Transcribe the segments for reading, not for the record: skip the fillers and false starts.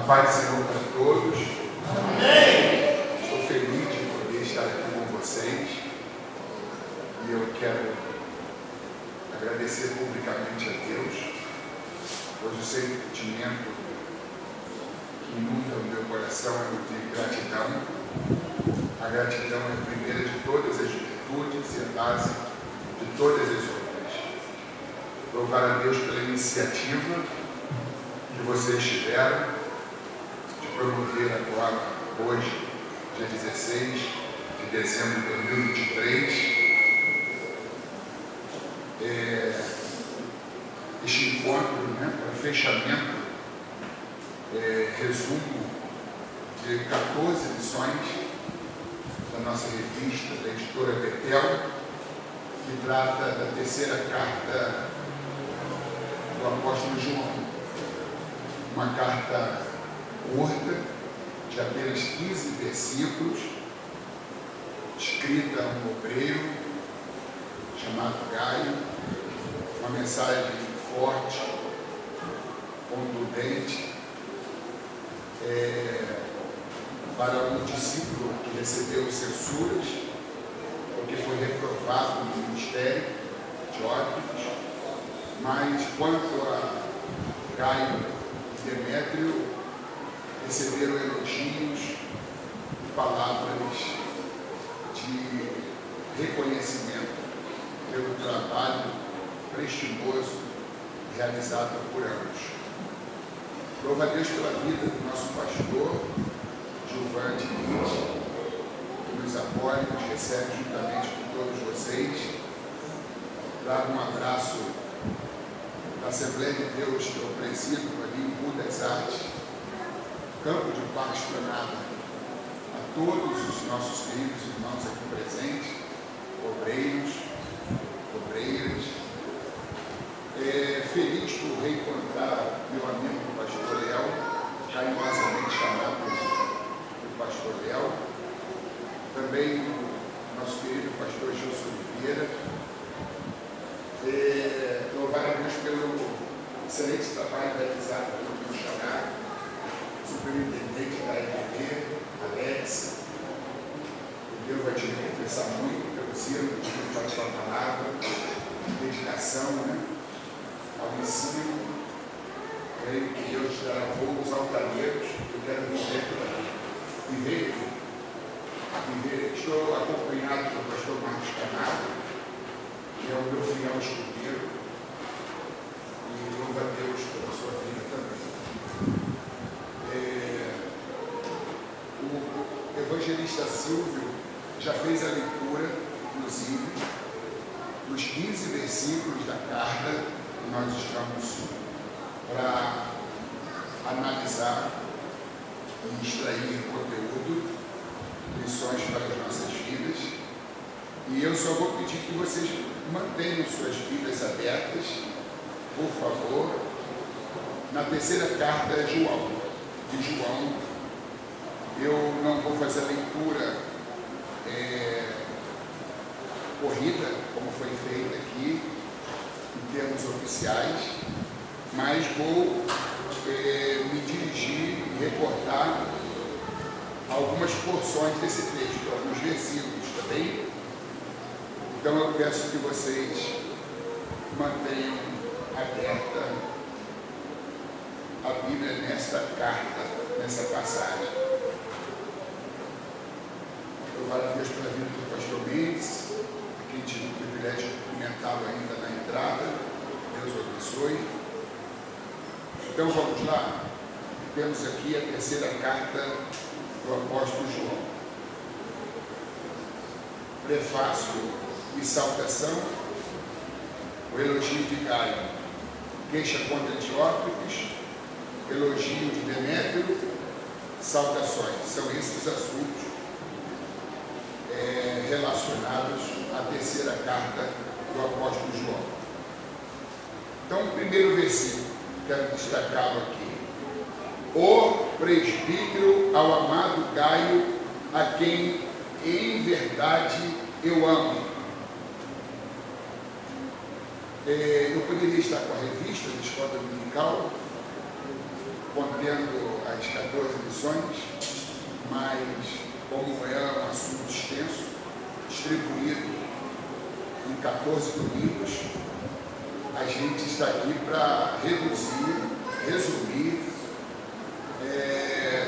paz do Senhor para todos. Amém. Estou feliz de poder estar aqui com vocês e eu quero agradecer publicamente a Deus, pois o sentimento que inunda o meu coração é o de gratidão. A gratidão é a primeira de todas as virtudes e a base de todas as outras. Louvar a Deus pela iniciativa que vocês tiveram de promover agora, hoje, dia 16 de dezembro de 2023, este encontro, para fechamento, resumo de 14 lições da nossa revista, da editora Betel, que trata da terceira carta do apóstolo João. Uma carta curta, de apenas 15 versículos, escrita a um obreiro chamado Gaio, uma mensagem forte, contundente, para um discípulo que recebeu censuras, porque foi reprovado no ministério de Ópicos, mas quanto a Gaio e Demétrio, receberam elogios e palavras de reconhecimento pelo trabalho prestimoso realizado por ambos. Louva a Deus pela vida do nosso pastor, Gilvan Diniz, que nos apoia, nos recebe juntamente com todos vocês. Trago um abraço da Assembleia de Deus que eu presido ali em Rua das Artes, Campo de Esplanada, a todos os nossos queridos irmãos aqui presentes, obreiros, obreiras. Feliz por reencontrar meu amigo o pastor Léo, carinhosamente chamado o pastor Léo, também o nosso querido pastor Gilson Oliveira. Louvar a Deus pelo excelente trabalho realizado pelo meu xará, superintendente da EBD, Alex. Deus vai te recompensar muito pelo zelo para a sua palavra, dedicação, ao ensino. Creio que Deus dará voos altaneiros. Eu quero viver. Estou acompanhado pelo pastor Marcos Canado, que é o meu fiel escudeiro, e louva a Deus pela sua vida também. O evangelista Silvio já fez a leitura, inclusive, dos 15 versículos da carta que nós estamos para analisar e extrair conteúdo, lições para as nossas vidas. E eu só vou pedir que vocês mantenham suas Bíblias abertas, por favor, na terceira carta de João. Eu não vou fazer a leitura corrida, como foi feita aqui, em termos oficiais, mas vou me dirigir e recortar algumas porções desse texto, alguns versículos, tá bem? Então eu peço que vocês mantenham aberta a Bíblia nesta carta, nessa passagem. Louvar a Deus pela vida do pastor Mendes, a quem tive o privilégio de cumprimentá-lo ainda na entrada. Deus o abençoe. Então vamos lá. Temos aqui a terceira carta do apóstolo João. Prefácio e saudação. O elogio de Gaio, queixa contra Antiócricos, elogio de Demétrio, saudações. São esses os assuntos relacionados à terceira carta do apóstolo João. Então, o primeiro versículo, quero destacá-lo aqui. O presbítero ao amado Gaio, a quem em verdade eu amo. Eu poderia estar com a revista da Escola Dominical, contendo as 14 lições, mas como é um assunto extenso, distribuído em 14 domingos, a gente está aqui para resumir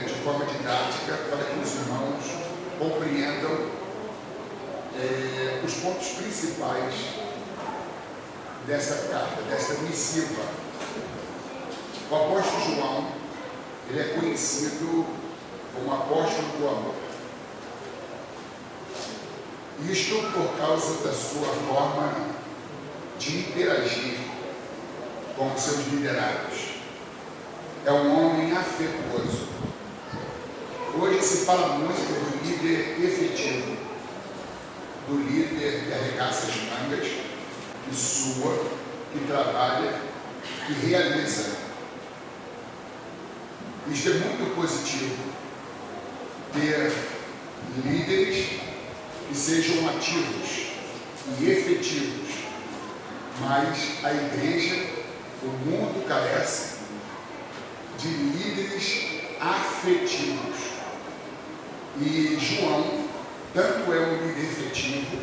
de forma didática, para que os irmãos compreendam os pontos principais dessa carta, dessa missiva. O apóstolo João, ele é conhecido como apóstolo do amor. Isto por causa da sua forma de interagir com os seus liderados. É um homem afetuoso. Hoje se fala muito do líder efetivo, do líder que arregaça as mangas, que sua, que trabalha, que realiza. Isto é muito positivo, ter líderes que sejam ativos e efetivos, mas a igreja, o mundo carece de líderes afetivos. E João tanto é um líder efetivo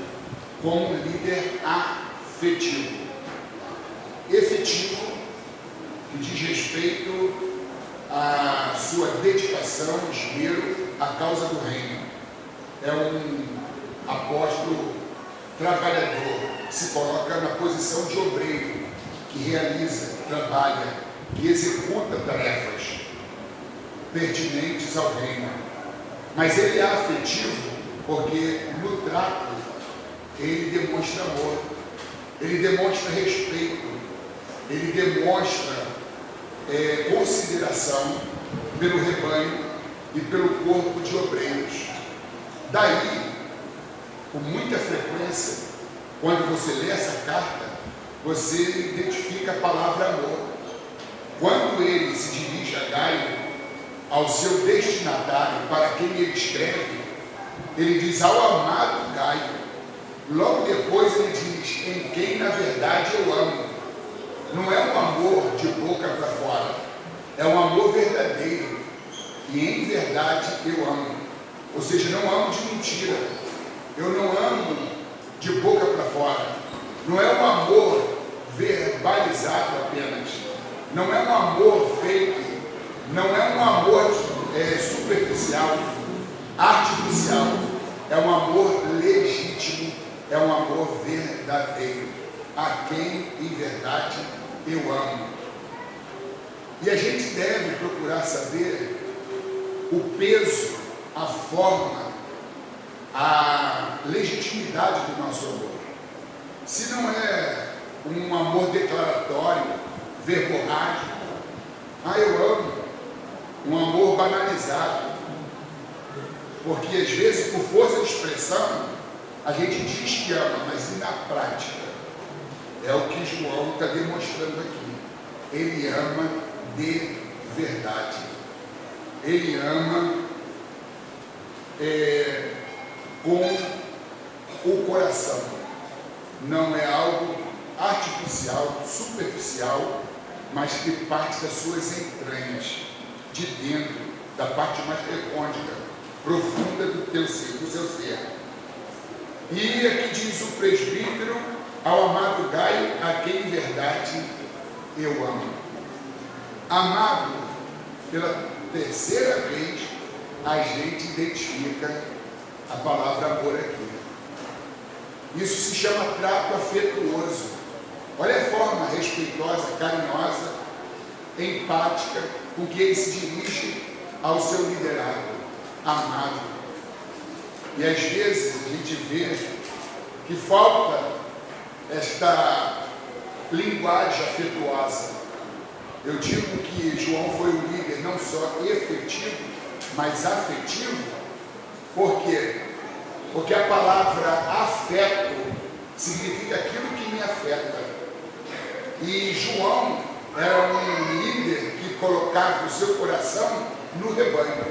como um líder afetivo. Efetivo, que diz respeito à sua dedicação, esmero à causa do reino. É um apóstolo trabalhador, que se coloca na posição de obreiro, que realiza, trabalha, que executa tarefas pertinentes ao reino. Mas ele é afetivo porque no trato ele demonstra amor, ele demonstra respeito, ele demonstra consideração pelo rebanho e pelo corpo de obreiros. Daí, com muita frequência, quando você lê essa carta, você identifica a palavra amor. Quando ele se dirige a Gaio, ao seu destinatário, para quem ele escreve, ele diz ao amado Gaio. Logo depois ele diz, em quem na verdade eu amo. Não é um amor de boca para fora, é um amor verdadeiro, e em verdade eu amo. Ou seja, não amo de mentira, eu não amo de boca para fora, não é um amor verbalizado apenas, não é um amor fake, não é um amor superficial, artificial, é um amor legítimo, é um amor verdadeiro, a quem em verdade eu amo. E a gente deve procurar saber o peso, a forma, a legitimidade do nosso amor. Se não é um amor declaratório, verborrágico, eu amo, um amor banalizado, porque às vezes por força de expressão a gente diz que ama, mas na prática é o que João está demonstrando aqui. Ele ama de verdade, ele ama com o coração, não é algo artificial, superficial, mas que parte das suas entranhas, de dentro, da parte mais recôndita, profunda do seu ser. E aqui diz o presbítero ao amado Gaio, a quem em verdade eu amo. Amado, pela terceira vez, a gente identifica a palavra amor aqui. Isso se chama trato afetuoso. Olha a forma respeitosa, carinhosa, empática, com que ele se dirige ao seu liderado, amado. E às vezes a gente vê que falta esta linguagem afetuosa. Eu digo que João foi um líder não só efetivo, mas afetivo. Por quê? Porque a palavra afeto significa aquilo que me afeta. E João era um líder que colocava o seu coração no rebanho.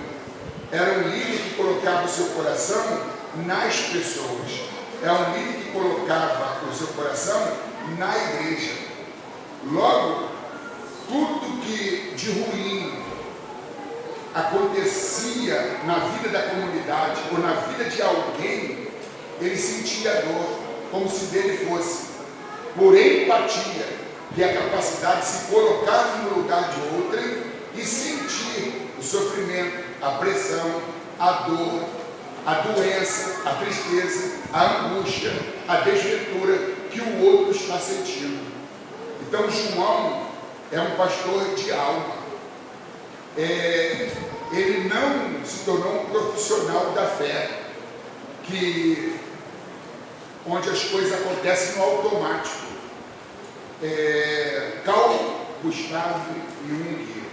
Era um líder que colocava o seu coração nas pessoas. Era um líder que colocava o seu coração na igreja. Logo, tudo que de ruim acontecia na vida da comunidade ou na vida de alguém, ele sentia dor, como se dele fosse. Por empatia, que é a capacidade de se colocar no lugar de outrem e sentir o sofrimento, a pressão, a dor, a doença, a tristeza, a angústia, a desventura que o outro está sentindo. Então João é um pastor de alma. Ele não se tornou um profissional da fé, onde as coisas acontecem no automático. Carl Gustav Jung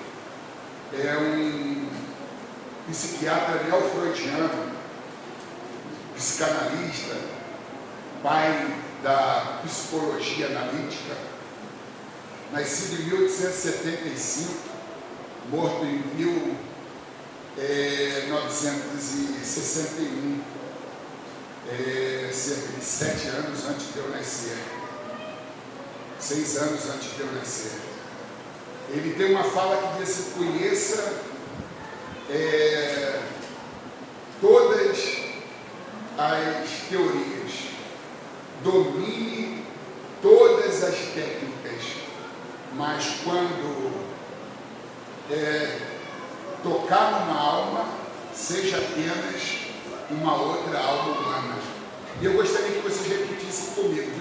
é um psiquiatra neo-freudiano, psicanalista, pai da psicologia analítica, nascido em 1875, morto em 1961, cerca de 7 anos antes de eu nascer, 6 anos antes de eu nascer. Ele tem uma fala que diz assim: conheça todas as teorias, domine todas as técnicas, mas quando tocar numa alma, seja apenas uma outra alma humana. E eu gostaria que vocês repetissem comigo.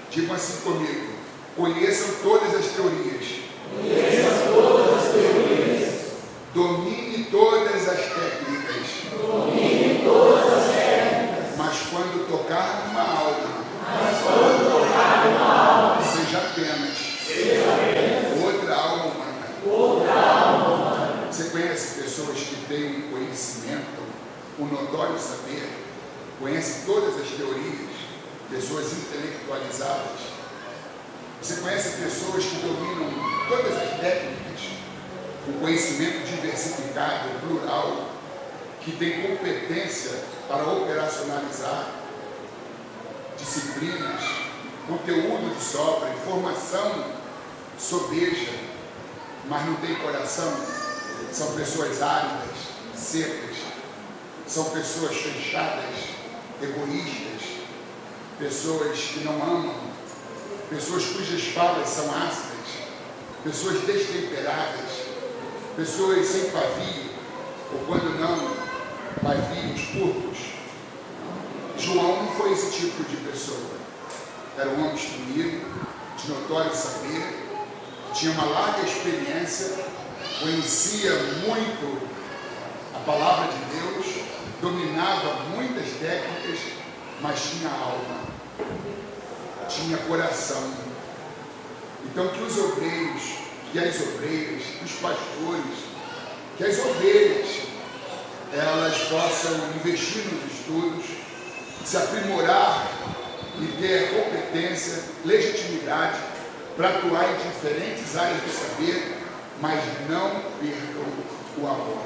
Digam assim comigo: conheçam todas as teorias. Conheça todas as teorias. Domine todas as técnicas. Domine todas as técnicas. Mas quando tocar numa alma, seja apenas outra alma humana. Você conhece pessoas que têm um conhecimento, um notório saber, conhece todas as teorias, pessoas intelectualizadas. Você conhece pessoas que dominam todas as técnicas, um conhecimento diversificado, plural, que tem competência para operacionalizar disciplinas, conteúdo de sobra, informação sobeja, mas não tem coração. São pessoas áridas, secas, são pessoas fechadas, egoístas, pessoas que não amam, pessoas cujas falas são ácidas, pessoas destemperadas, pessoas sem pavio, ou quando não, pavios curtos. João não foi esse tipo de pessoa. Era um homem instruído, de notório saber, tinha uma larga experiência, conhecia muito a palavra de Deus, dominava muitas técnicas, mas tinha alma, tinha coração. Então que os obreiros, que as obreiras, que os pastores, que as ovelhas, elas possam investir nos estudos, se aprimorar e ter competência, legitimidade para atuar em diferentes áreas do saber, mas não percam o amor.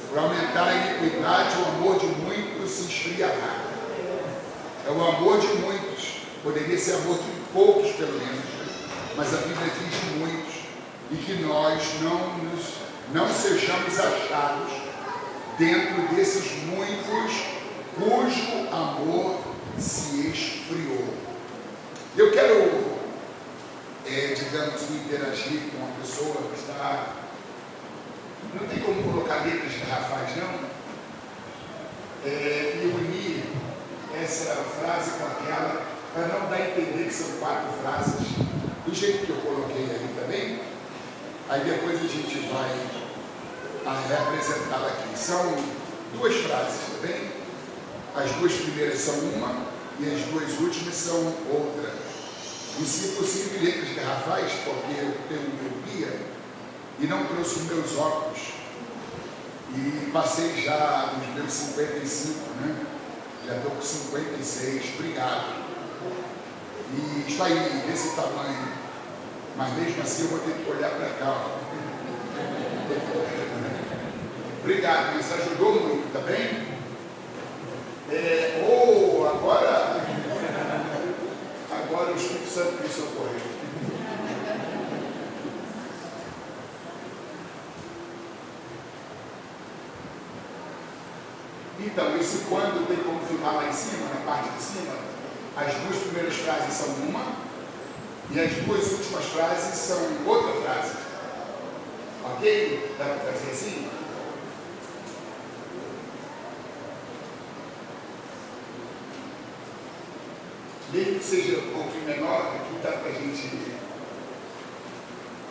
Por aumentar a iniquidade, o amor de muitos se esfriará. É o amor de muitos, poderia ser amor de poucos pelo menos, mas a Bíblia diz de muitos, e que nós não sejamos achados dentro desses muitos cujo amor se esfriou. Eu quero, digamos, interagir com uma pessoa que está... Não tem como colocar letras garrafais, não? E unir essa frase com aquela, para não dar a entender que são 4 frases, do jeito que eu coloquei ali também. Aí depois a gente vai representá-la aqui. São 2 frases, tá bem? As 2 primeiras são uma e as 2 últimas são outra. E se possível, letras garrafais, porque eu tenho miopia e não trouxe os meus óculos. E passei já dos meus 55, né? Já estou com 56, obrigado. E está aí, desse tamanho. Mas mesmo assim eu vou ter que olhar para cá. Obrigado, isso ajudou muito, tá bem? Agora o Espírito Santo me socorreu. Então, esse quando tem como ficar lá em cima, na parte de cima, as duas primeiras frases são uma e as duas últimas frases são outra frase. Ok? Dá para fazer assim? Mesmo que seja um pouquinho menor, aqui dá para a gente...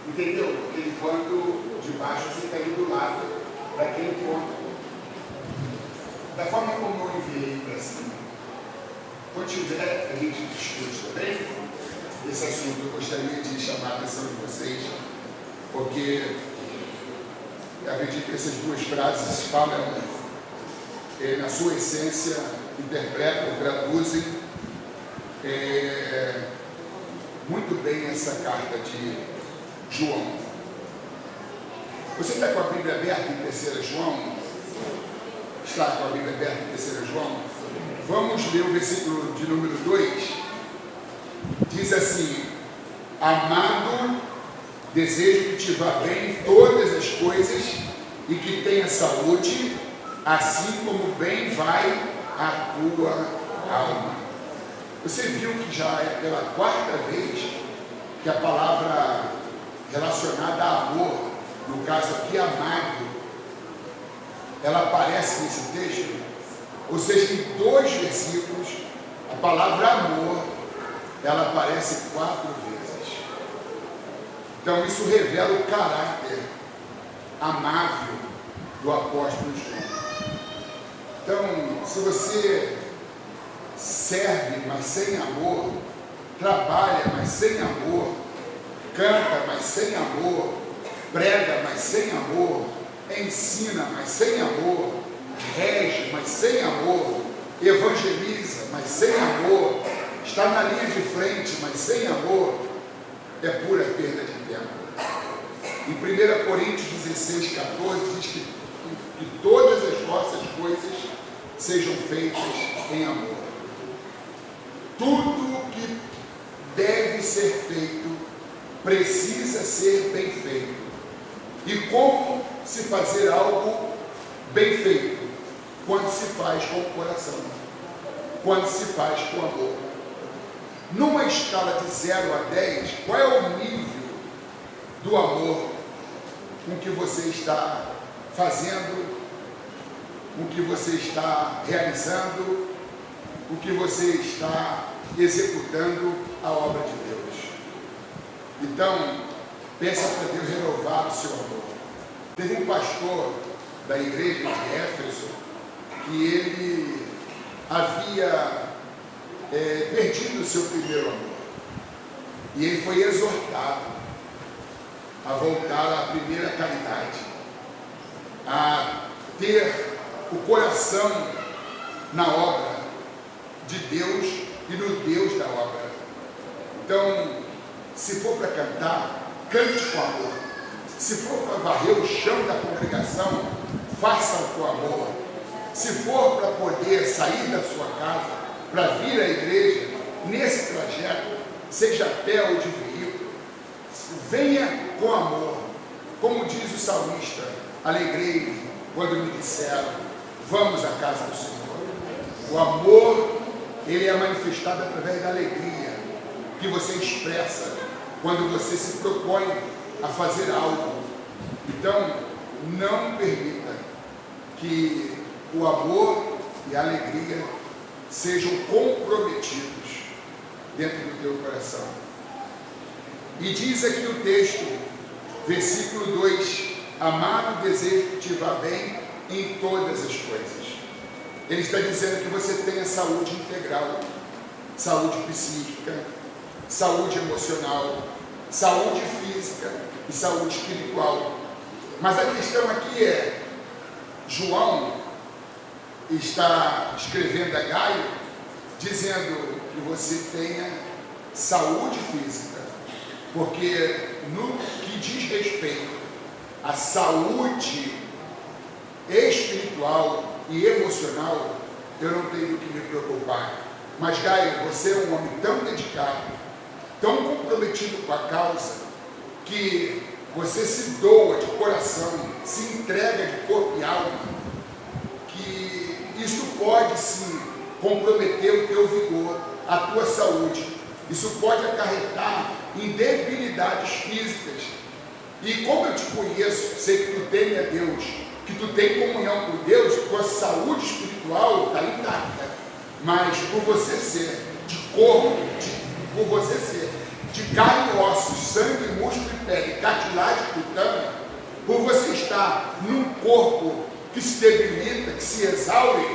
Entendeu? Aquele quando de baixo fica ali do lado daquele ponto. Da forma como eu enviei para cima. Quando tiver, a gente discute também. Esse assunto eu gostaria de chamar a atenção de vocês, porque eu acredito que essas duas frases falam, na sua essência, interpretam, traduzem muito bem essa carta de João. Você está com a Bíblia aberta em 3 João? Está com a Bíblia aberta em 3 João? Vamos ler o versículo de número 2. Diz assim: amado, desejo que te vá bem em todas as coisas e que tenha saúde, assim como bem vai a tua alma. Você viu que já é pela 4ª vez que a palavra relacionada a amor, no caso aqui amado, ela aparece nesse texto? Ou seja, em 2 versículos, a palavra amor, ela aparece 4 vezes. Então isso revela o caráter amável do apóstolo João. Então, se você serve, mas sem amor, trabalha, mas sem amor, canta, mas sem amor, prega, mas sem amor, ensina, mas sem amor, rege, mas sem amor, evangeliza, mas sem amor, está na linha de frente, mas sem amor, é pura perda de tempo. Em 1 Coríntios 16, 14, diz que todas as vossas coisas sejam feitas em amor. Tudo que deve ser feito precisa ser bem feito. E como se fazer algo bem feito? Quando se faz com o coração, quando se faz com amor. Numa escala de 0 a 10, qual é o nível do amor com que você está fazendo, com que você está realizando, com que você está executando a obra de Deus? Então, peça para Deus renovar o seu amor. Teve um pastor da igreja de Éfeso que ele havia perdido o seu primeiro amor. E ele foi exortado a voltar à primeira caridade, a ter o coração na obra de Deus e no Deus da obra. Então, se for para cantar, cante com amor. Se for para varrer o chão da congregação, faça com amor. Se for para poder sair da sua casa, para vir à igreja, nesse trajeto, seja a pé ou de veículo, venha com amor. Como diz o salmista, alegrei-me quando me disseram, vamos à casa do Senhor. O amor, ele é manifestado através da alegria que você expressa quando você se propõe a fazer algo. Então, não permita que o amor e a alegria sejam comprometidos dentro do teu coração. E diz aqui o texto, versículo 2, amado, desejo que te vá bem em todas as coisas. Ele está dizendo que você tenha saúde integral, saúde psíquica, saúde emocional, saúde física e saúde espiritual. Mas a questão aqui é, João está escrevendo a Gaio, dizendo que você tenha saúde física, porque no que diz respeito à saúde espiritual e emocional, eu não tenho que me preocupar. Mas Gaio, você é um homem tão dedicado, tão comprometido com a causa, que você se doa de coração, se entrega de corpo e alma, e isso pode sim comprometer o teu vigor, a tua saúde. Isso pode acarretar em debilidades físicas. E como eu te conheço, sei que tu teme a Deus, que tu tem comunhão com Deus, tua saúde espiritual está intacta. Mas por você ser de corpo, por você ser de carne e ossos, sangue, músculo e pele, cartilagem cutânea, por você estar num corpo que se debilita, que se exaure,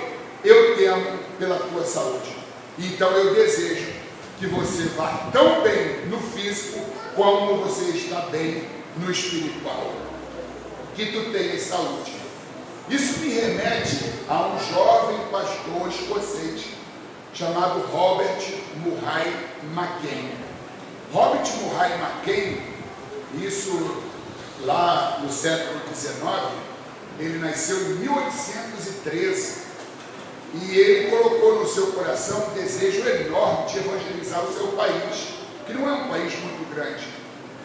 eu temo pela tua saúde. Então eu desejo que você vá tão bem no físico como você está bem no espiritual. Que tu tenhas saúde. Isso me remete a um jovem pastor escocês chamado Robert Murray McCain. Robert Murray McCain, isso lá no século XIX, ele nasceu em 1813 e ele colocou no seu coração um desejo enorme de evangelizar o seu país, que não é um país muito grande,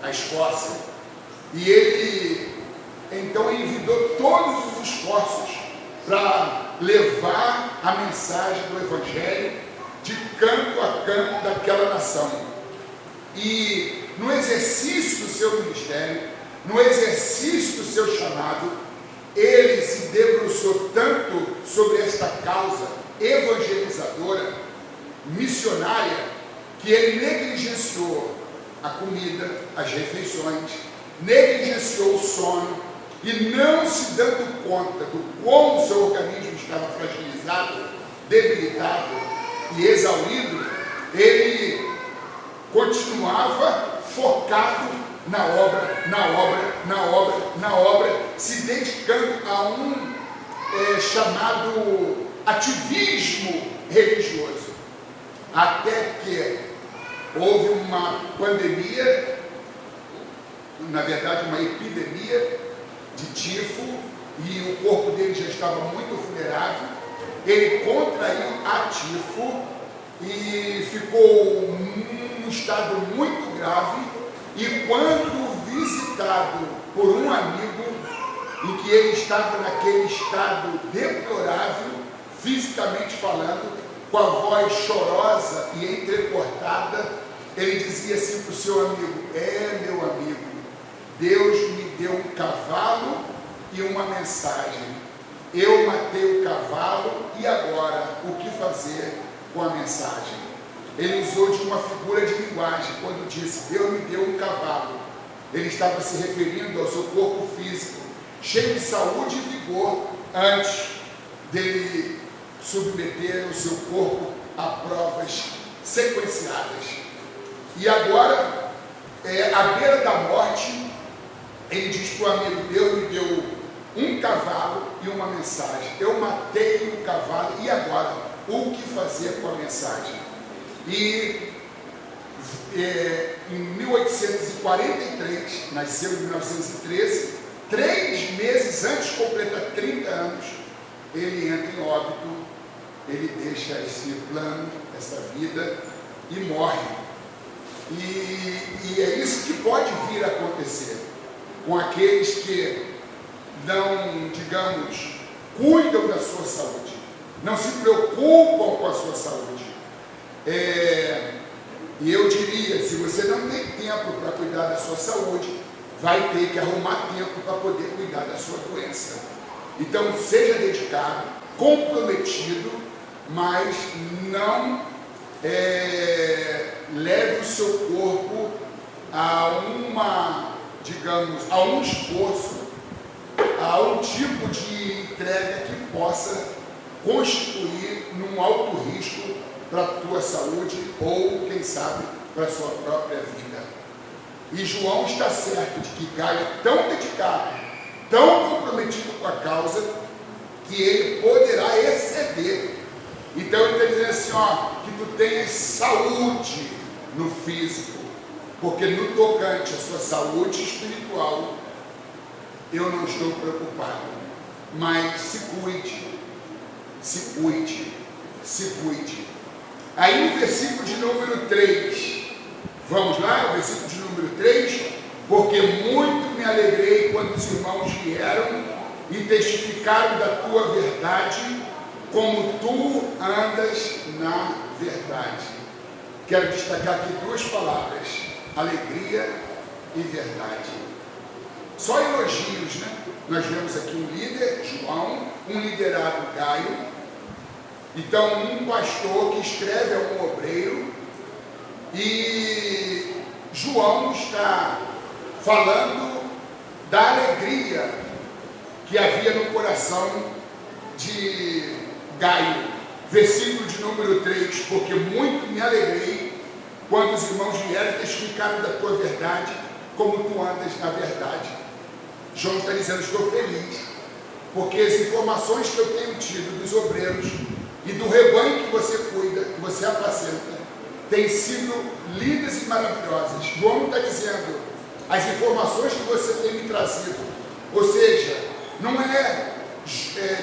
a Escócia. E ele então envidou todos os esforços para levar a mensagem do Evangelho de canto a canto daquela nação. E no exercício do seu ministério, no exercício do seu chamado, ele se debruçou tanto sobre esta causa evangelizadora, missionária, que ele negligenciou a comida, as refeições, negligenciou o sono, e não se dando conta do como seu organismo estava fragilizado, debilitado e exaurido, ele continuava focado na obra, se dedicando a um chamado ativismo religioso, até que houve uma pandemia, na verdade uma epidemia de tifo, e o corpo dele já estava muito vulnerável. Ele contraiu a tifo e ficou num estado muito grave, e quando visitado por um amigo, em que ele estava naquele estado deplorável, fisicamente falando, com a voz chorosa e entrecortada, ele dizia assim para o seu amigo: meu amigo, Deus me deu um cavalo e uma mensagem. Eu matei o cavalo e agora o que fazer com a mensagem? Ele usou de uma figura de linguagem quando disse: Deus me deu um cavalo. Ele estava se referindo ao seu corpo físico, cheio de saúde e vigor, antes dele submeter o seu corpo a provas sequenciadas. E agora, à beira da morte, ele diz para o amigo: Deus me deu um cavalo e uma mensagem. Eu matei o cavalo e agora o que fazer com a mensagem? E em 1843, nasceu em 1913, 3 meses antes de completar 30 anos, ele entra em óbito, ele deixa esse plano, essa vida e morre. E é isso que pode vir a acontecer com aqueles que não, digamos, cuidam da sua saúde, não se preocupam com a sua saúde. E eu diria, se você não tem tempo para cuidar da sua saúde, vai ter que arrumar tempo para poder cuidar da sua doença. Então, seja dedicado, comprometido, mas não leve o seu corpo a um esforço, a um tipo de entrega que possa constituir num alto risco para a tua saúde ou, quem sabe, para a sua própria vida. E João está certo de que Gaio é tão dedicado, tão comprometido com a causa, que ele poderá exceder. Então ele está dizendo assim, que tu tenhas saúde no físico, porque no tocante à sua saúde espiritual, eu não estou preocupado. Mas se cuide, se cuide, se cuide. Aí no versículo de número 3, vamos lá, o versículo de número 3, porque muito me alegrei quando os irmãos vieram e testificaram da tua verdade, como tu andas na verdade. Quero destacar aqui duas palavras: alegria e verdade. Só elogios, né? Nós vemos aqui um líder, João, um liderado, Gaio. Então, um pastor que escreve a um obreiro, e João está falando da alegria que havia no coração de Gaio. Versículo de número 3: porque muito me alegrei quando os irmãos vieram testificar da tua verdade, como tu andas na verdade. João está dizendo: estou feliz, porque as informações que eu tenho tido dos obreiros e do rebanho que você cuida, que você apacenta, têm sido lindas e maravilhosas. João não está dizendo as informações que você tem me trazido, ou seja, não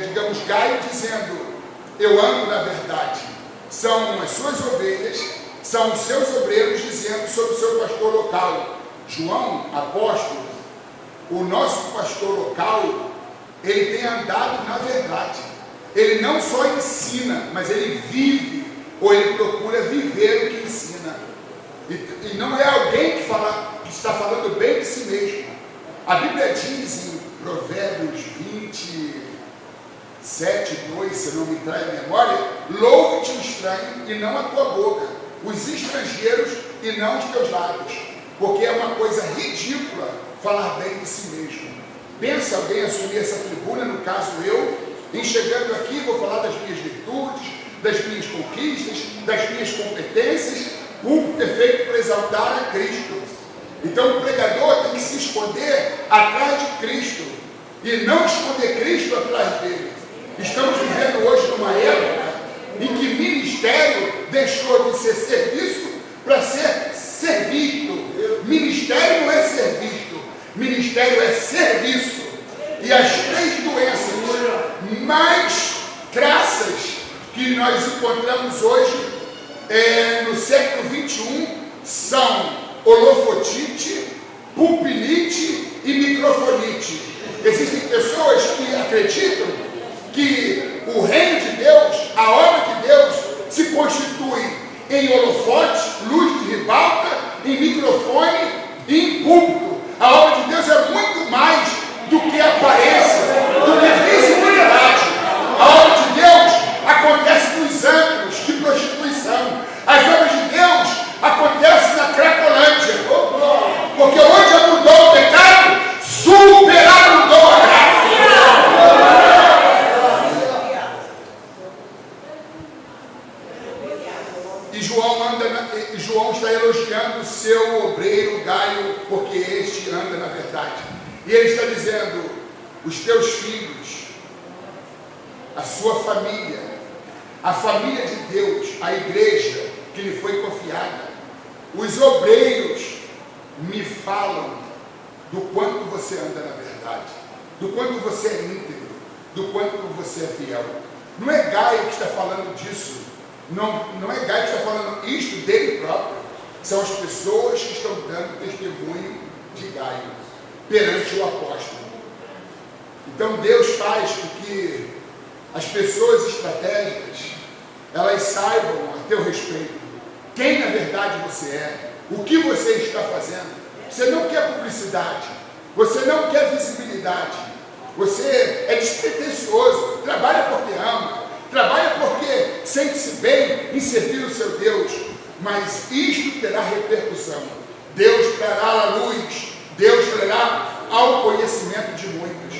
digamos, Gaio dizendo eu ando na verdade. São as suas ovelhas, são os seus obreiros dizendo sobre o seu pastor local. João, apóstolo, o nosso pastor local, ele tem andado na verdade. Ele não só ensina, mas ele vive, ou ele procura viver o que ensina. E não é alguém que está falando bem de si mesmo. A Bíblia diz em Provérbios 27:2, se não me trai a memória: louve-te o estranho e não a tua boca, os estrangeiros e não os teus lábios, porque é uma coisa ridícula falar bem de si mesmo. Pensa alguém assumir essa tribuna, no caso eu, em chegando aqui vou falar das minhas virtudes, das minhas conquistas, das minhas competências, púlpito é feito para exaltar a Cristo. Então o pregador tem que se esconder atrás de Cristo e não esconder Cristo atrás dele. Estamos vivendo hoje numa época em que ministério deixou de ser serviço para ser servido. Ministério não é ser visto, ministério é serviço. E as três doenças mais crassas que nós encontramos hoje no século 21 são holofotite, pulpinite e microfonite. Existem pessoas que acreditam que o reino de Deus, a obra de Deus, se constitui em holofote, luz de ribalta, em microfone e em púlpito. A obra de Deus é muito mais do que aparência, do que visibilidade. A obra de Deus acontece nos antros de prostituição. As obras de Deus acontecem na Cracolândia, porque onde abundou o pecado, superabundou a graça. E João está elogiando o seu obreiro Gaio, porque este anda na verdade. E ele está dizendo: os teus filhos, a sua família, a família de Deus, a igreja que lhe foi confiada, os obreiros me falam do quanto você anda na verdade, do quanto você é íntegro, do quanto você é fiel. Não é Gaio que está falando disso, não é Gaio que está falando isto dele próprio, são as pessoas que estão dando testemunho de Gaio perante o apóstolo. Então Deus faz com que as pessoas estratégicas, elas saibam a teu respeito quem na verdade você é, o que você está fazendo. Você não quer publicidade, você não quer visibilidade, você é despretensioso, trabalha porque ama, trabalha porque sente-se bem em servir o seu Deus, mas isto terá repercussão. Deus trará à luz, Deus trará ao conhecimento de muitos,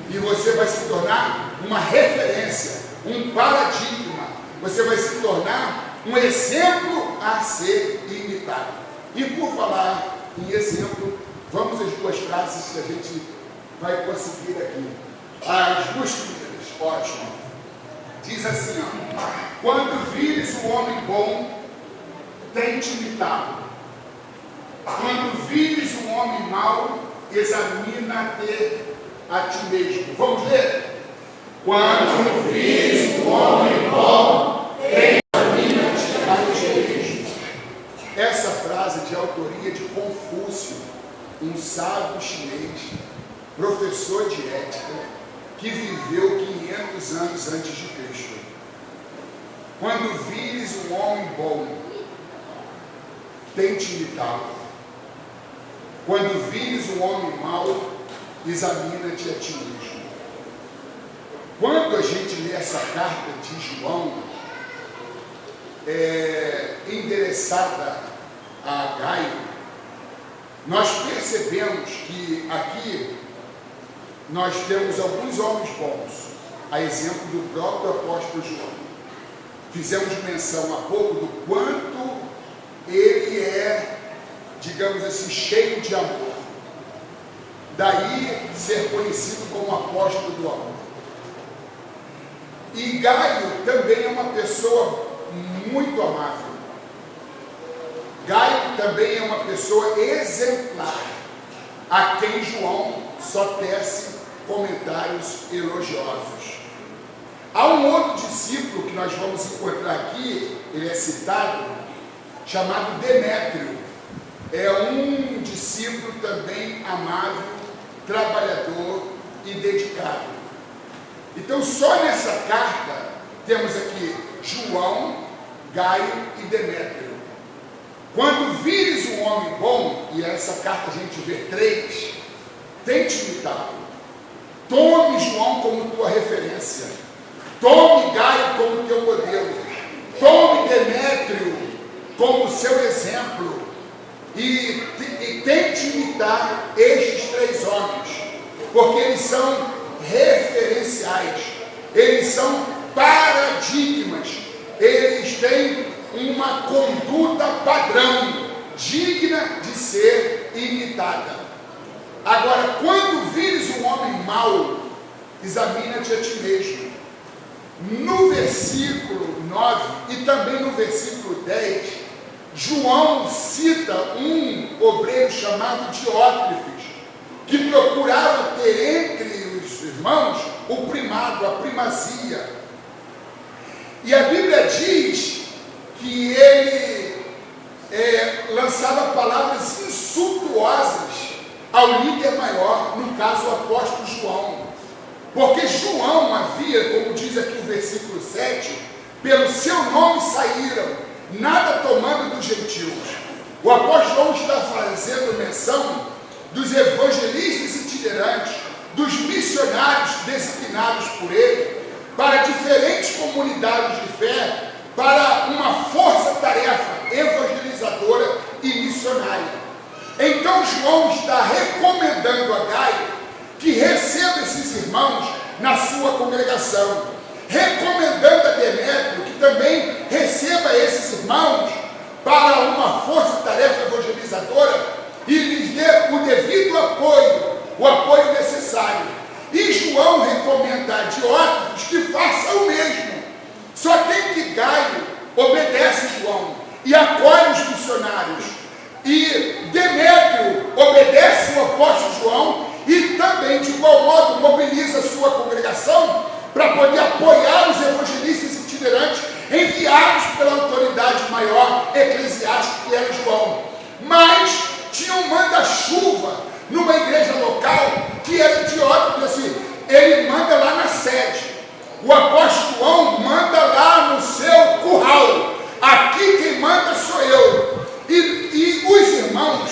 e você vai se tornar uma referência, um paradigma, você vai se tornar um exemplo a ser imitado. E por falar em exemplo, vamos às duas frases que a gente vai conseguir aqui. As duas primeiras, ótimo. Diz assim, ó: quando vires o homem bom, tente imitá-lo. Quando vires um homem mau, examina-te a ti mesmo. Vamos ler? Quando vires um homem bom, examina-te a ti mesmo. Essa frase é de autoria de Confúcio, um sábio chinês, professor de ética, que viveu 500 anos antes de Cristo. quando vires um homem bom, tente imitá-lo. Quando vires um homem mau, examina-te a ti mesmo. Quando a gente lê essa carta de João, endereçada a Gaio, nós percebemos que aqui nós temos alguns homens bons, a exemplo do próprio apóstolo João. Fizemos menção há pouco do quanto ele é, digamos assim, cheio de amor. Daí ser conhecido como apóstolo do amor. E Gaio também é uma pessoa muito amável. Gaio também é uma pessoa exemplar, a quem João só tece comentários elogiosos. Há um outro discípulo que nós vamos encontrar aqui, ele é citado, chamado Demétrio. É um discípulo também amável, trabalhador e dedicado. Então, só nessa carta, temos aqui João, Gaio e Demétrio. Quando vires um homem bom, e essa carta a gente vê 3, tente imitá-lo. Tome João como tua referência. Tome Gaio como teu modelo. Tome Demétrio como seu exemplo. E tente imitar estes 3 homens, porque eles são referenciais, eles são paradigmas, eles têm uma conduta padrão, digna de ser imitada. Agora, quando vires um homem mau, examina-te a ti mesmo. No versículo 9 e também no versículo 10, João cita um obreiro chamado Diótrefes, que procurava ter entre os irmãos o primado, a primazia. E a Bíblia diz que ele lançava palavras insultuosas ao líder maior, no caso o apóstolo João. Porque João havia, como diz aqui o versículo 7, pelo seu nome saíram, nada tomando dos gentios. O apóstolo João está fazendo menção dos evangelistas itinerantes, dos missionários designados por ele, para diferentes comunidades de fé, para uma força-tarefa evangelizadora e missionária. Então João está recomendando a Gaio que receba esses irmãos na sua congregação, recomendando a Demétrio que também receba esses irmãos para uma força-tarefa evangelizadora e lhes dê o devido apoio, o apoio necessário. E João recomenda a Diótrefes que faça o mesmo. Só tem que Gaio obedece João e acolhe os missionários. E Demétrio obedece o apóstolo João e também, de igual modo, mobiliza a sua congregação para poder apoiar os evangelistas itinerantes enviados pela autoridade maior eclesiástica que era João. Mas tinha um manda-chuva numa igreja local que era Diótrefes, assim, ele manda lá na sede. O apóstolo João manda lá no seu curral. Aqui quem manda sou eu. E os irmãos,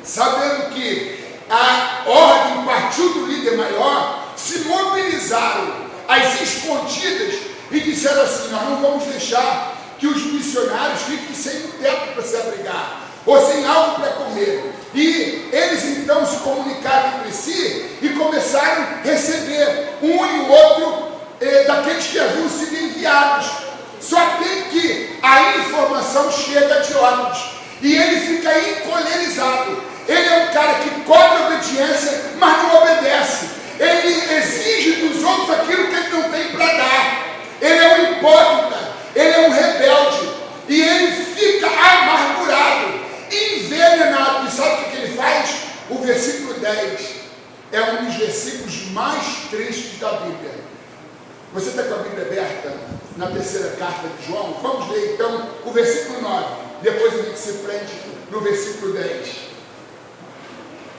sabendo que a ordem partiu do líder maior, se mobilizaram às escondidas e disseram assim: nós não vamos deixar que os missionários fiquem sem um teto para se abrigar, ou sem algo para comer. E eles então se comunicaram entre si e começaram a receber um e o outro daqueles que haviam sido enviados. Só tem que a informação chega a Diótrefes e ele fica encolerizado. Ele é um cara que cobra obediência, mas não obedece. Ele exige dos outros aquilo que ele não tem para dar. Ele é um hipócrita, ele é um rebelde e ele fica amargurado, envenenado. E sabe o que ele faz? O versículo 10 é um dos versículos mais tristes da Bíblia. Você está com a Bíblia aberta na terceira carta de João? Vamos ler então o versículo 9. Depois a gente se prende no versículo 10.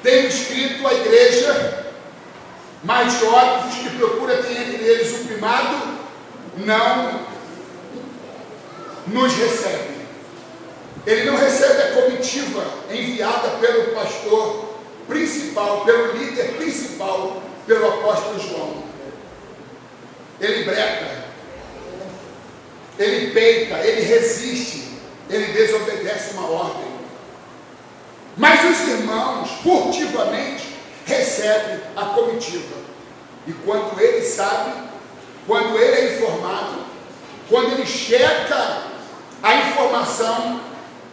Tenho escrito à igreja, mas Diótrefes, que procura ter entre eles o primado, não nos recebe. Ele não recebe a comitiva enviada pelo pastor principal, pelo líder principal, pelo apóstolo João. Ele breca, ele peita, ele resiste, ele desobedece uma ordem. Mas os irmãos, furtivamente, recebem a comitiva. E quando ele sabe, quando ele é informado, quando ele checa a informação,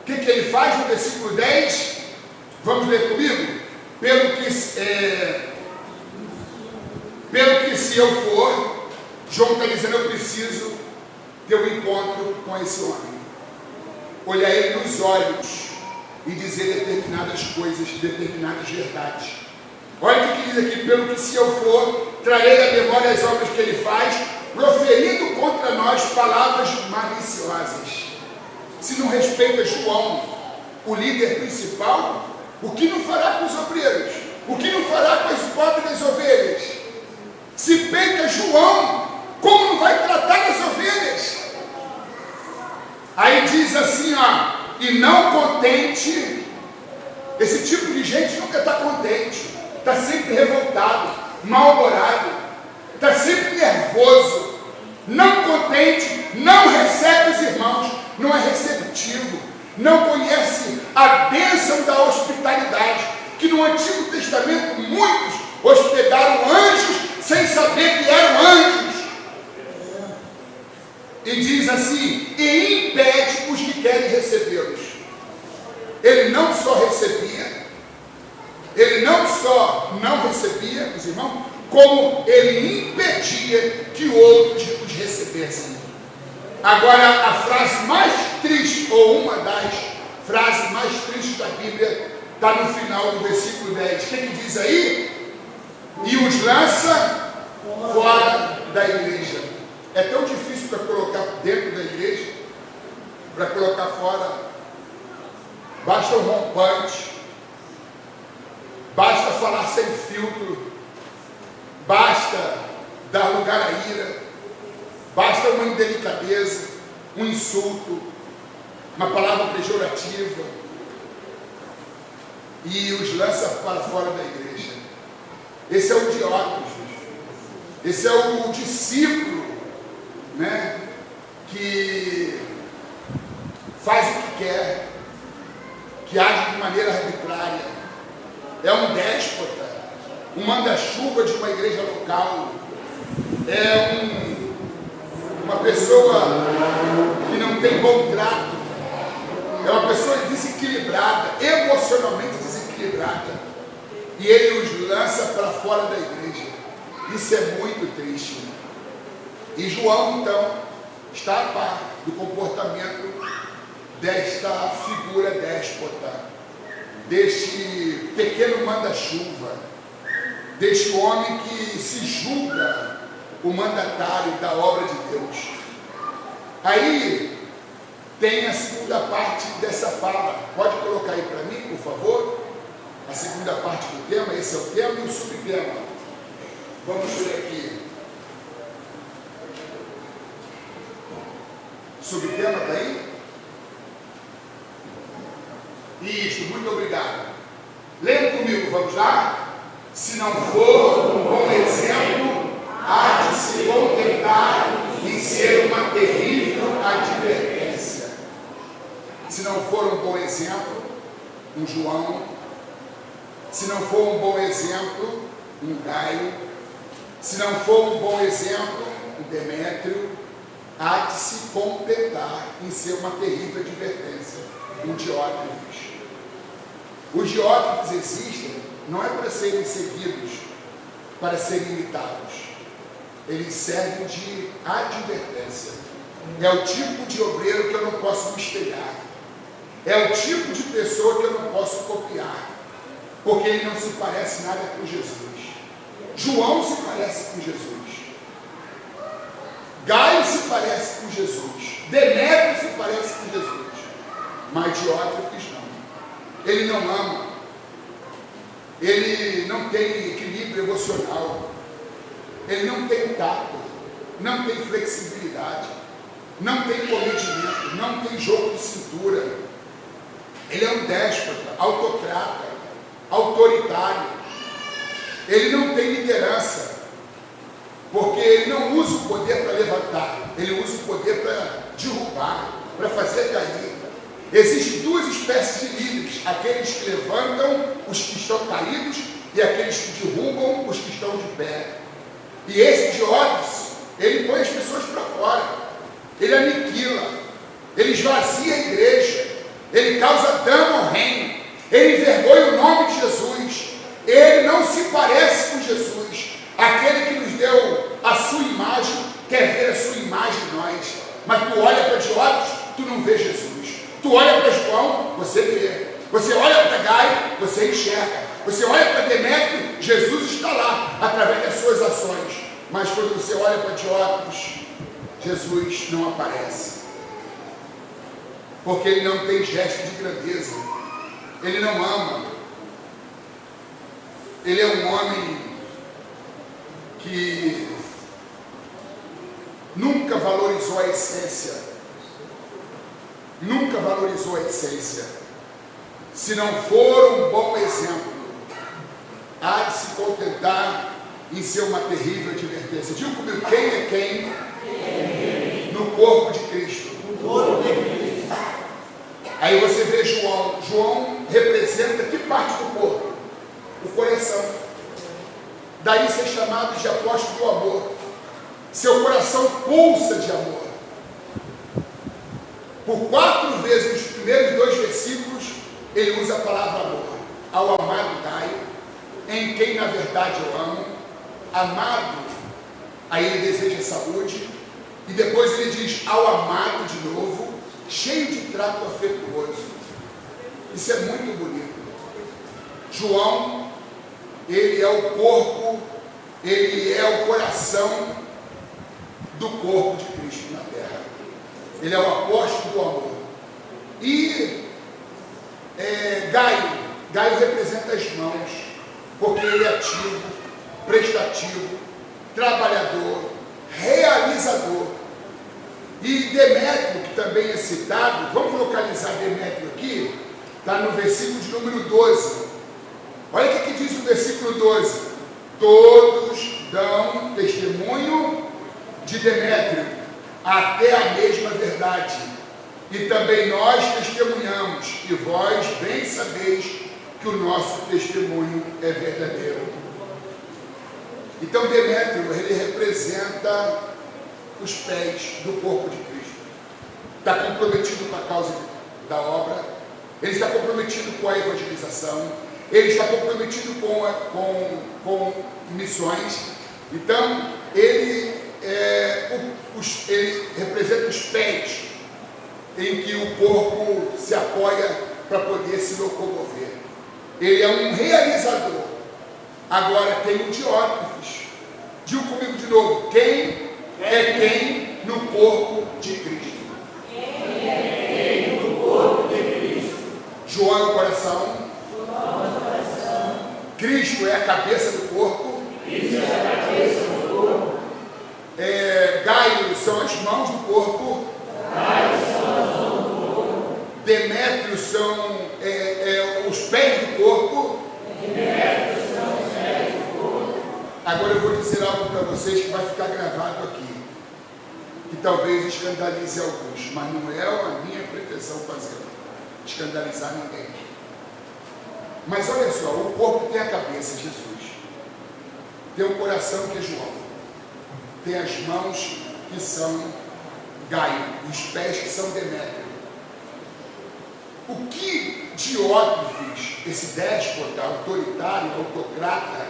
o que ele faz no versículo 10? Vamos ler comigo? Pelo que se eu for, João está dizendo, eu preciso ter um encontro com esse homem. Olhar ele nos olhos e dizer determinadas coisas, determinadas verdades. Olha o que diz aqui, pelo que se eu for, trarei à memória as obras que ele faz, proferindo contra nós palavras maliciosas. Se não respeita João, o líder principal, o que não fará com os obreiros? O que não fará com as pobres ovelhas? Se peita João, como não vai tratar as ovelhas? Aí diz assim, ó, e não contente, esse tipo de gente nunca está contente, está sempre revoltado, mal-humorado, está sempre nervoso, não contente, não recebe os irmãos, não é receptivo, não conhece a bênção da hospitalidade, que no Antigo Testamento muitos hospedaram anjos sem saber que eram anjos. E diz assim, e impede os que querem recebê-los. Ele não só recebia, ele não só não recebia os irmãos, como ele impedia que outros os recebessem. Agora, a frase mais triste, ou uma das frases mais tristes da Bíblia, está no final do versículo 10. O que diz aí? E os lança fora da igreja. É tão difícil para colocar dentro da igreja, para colocar fora. Basta um rompante, basta falar sem filtro, basta dar lugar à ira, basta uma indelicadeza, um insulto, uma palavra pejorativa, e os lança para fora da igreja. Esse é o diótrofo, esse é o discípulo, né, que faz o que quer, que age de maneira arbitrária, é um déspota, um manda-chuva de uma igreja local, é uma pessoa que não tem bom trato, é uma pessoa desequilibrada, emocionalmente desequilibrada, e ele os lança para fora da igreja. Isso é muito triste. E João, então, está a par do comportamento desta figura déspota, deste pequeno manda-chuva, deste homem que se julga o mandatário da obra de Deus. Aí tem a segunda parte dessa fala. Pode colocar aí para mim, por favor? A segunda parte do tema, esse é o tema e o subtema. Vamos ver aqui. Subtema está aí? Isso, muito obrigado. Leia comigo, vamos lá? Se não for um bom exemplo, há de se contentar em ser uma terrível advertência. Se não for um bom exemplo, um João. Se não for um bom exemplo, um Gaio. Se não for um bom exemplo, um Demétrio, há de se contentar em ser uma terrível advertência, um Diótrefes. Os Diótrefes existem não é para serem seguidos, para serem imitados. Eles servem de advertência. É o tipo de obreiro que eu não posso me espelhar. É o tipo de pessoa que eu não posso copiar, porque ele não se parece nada com Jesus. João se parece com Jesus. Gaio se parece com Jesus. Demétrio se parece com Jesus. Mas Diótrefes não. Ele não ama. Ele não tem equilíbrio emocional. Ele não tem tato. Não tem flexibilidade. Não tem comedimento. Não não tem jogo de cintura. Ele é um déspota, autocrata, autoritário. Ele não tem liderança, porque ele não usa o poder para levantar, ele usa o poder para derrubar, para fazer cair. Existem duas espécies de líderes: aqueles que levantam os que estão caídos e aqueles que derrubam os que estão de pé. E esse Diótrefes, ele põe as pessoas para fora, ele aniquila, ele esvazia a igreja, ele causa dano ao reino, ele envergonha o nome de Jesus, ele não se parece com Jesus. Aquele que nos deu a sua imagem quer ver a sua imagem em nós. Mas tu olha para Diótrefes, tu não vê Jesus. Tu olha para João, você vê. Você olha para Gaio, você enxerga. Você olha para Demétrio, Jesus está lá, através das suas ações. Mas quando você olha para Diótrefes, Jesus não aparece. Porque ele não tem gesto de grandeza. Ele não ama. Ele é um homem que nunca valorizou a essência. Nunca valorizou a essência. Se não for um bom exemplo, há de se contentar em ser uma terrível advertência. Diga comigo, quem é quem? No corpo de Cristo. Aí você vê João. João representa que parte do corpo? O coração. Daí ser chamado de apóstolo do amor. Seu coração pulsa de amor. Por 4 vezes nos primeiros 2 versículos, ele usa a palavra amor. Ao amado Gaio, em quem na verdade eu amo. Amado, aí ele deseja saúde. E depois ele diz ao amado de novo, cheio de trato afetuoso. Isso é muito bonito. João, ele é o corpo, ele é o coração do corpo de Cristo na terra. Ele é o apóstolo do amor. E Gaio representa as mãos, porque ele é ativo, prestativo, trabalhador, realizador. E Demétrio, que também é citado, vamos localizar Demétrio aqui, está no versículo de número 12. Olha o que diz o versículo 12: todos dão testemunho de Demétrio, até a mesma verdade, e também nós testemunhamos, e vós bem sabeis que o nosso testemunho é verdadeiro. Então Demétrio, ele representa os pés do corpo de Cristo. Está comprometido com a causa da obra, ele está comprometido com a evangelização, ele está comprometido com missões. Então ele representa os pés em que o corpo se apoia para poder se locomover. Ele é um realizador. Agora tem o Diótrefes. Diga comigo de novo, quem é quem no corpo de Cristo? Quem é quem no corpo de Cristo? João é o coração. Cristo é a cabeça do corpo. Cristo é a cabeça do corpo. Gaio são as mãos do corpo. Gaio são as mãos do corpo. Demétrio são os pés do corpo. Demétrio são os pés do corpo. Agora eu vou dizer algo para vocês que vai ficar gravado aqui, que talvez escandalize alguns, mas não é a minha pretensão fazê-lo, escandalizar ninguém. Mas olha só, o corpo tem a cabeça, Jesus, tem o coração, que é João, tem as mãos, que são Gaio, e os pés, que são Demétrio. O que Diótrefes, esse déspota, autoritário, autocrata,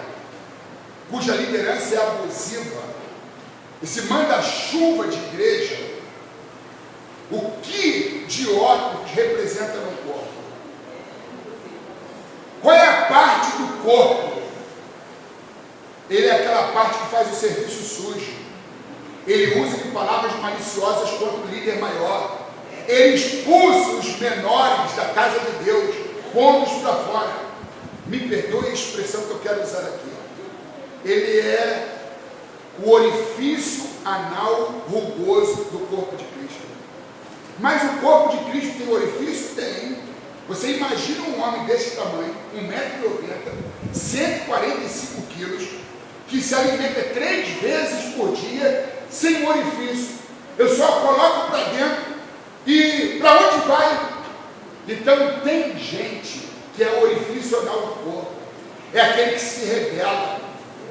cuja liderança é abusiva, esse manda-chuva de igreja, o que Diótrefes representa no corpo? Qual é a parte do corpo? Ele é aquela parte que faz o serviço sujo. Ele usa de palavras maliciosas contra o líder maior. Ele expulsa os menores da casa de Deus, pondo-os para fora. Me perdoe a expressão que eu quero usar aqui. Ele é o orifício anal rugoso do corpo de Cristo. Mas o corpo de Cristo tem orifício? Tem. Você imagina um homem desse tamanho, 1,90 m, 145 quilos, que se alimenta 3 vezes por dia, sem orifício. Eu só coloco para dentro e para onde vai? Então tem gente que é orificional do corpo, é aquele que se rebela,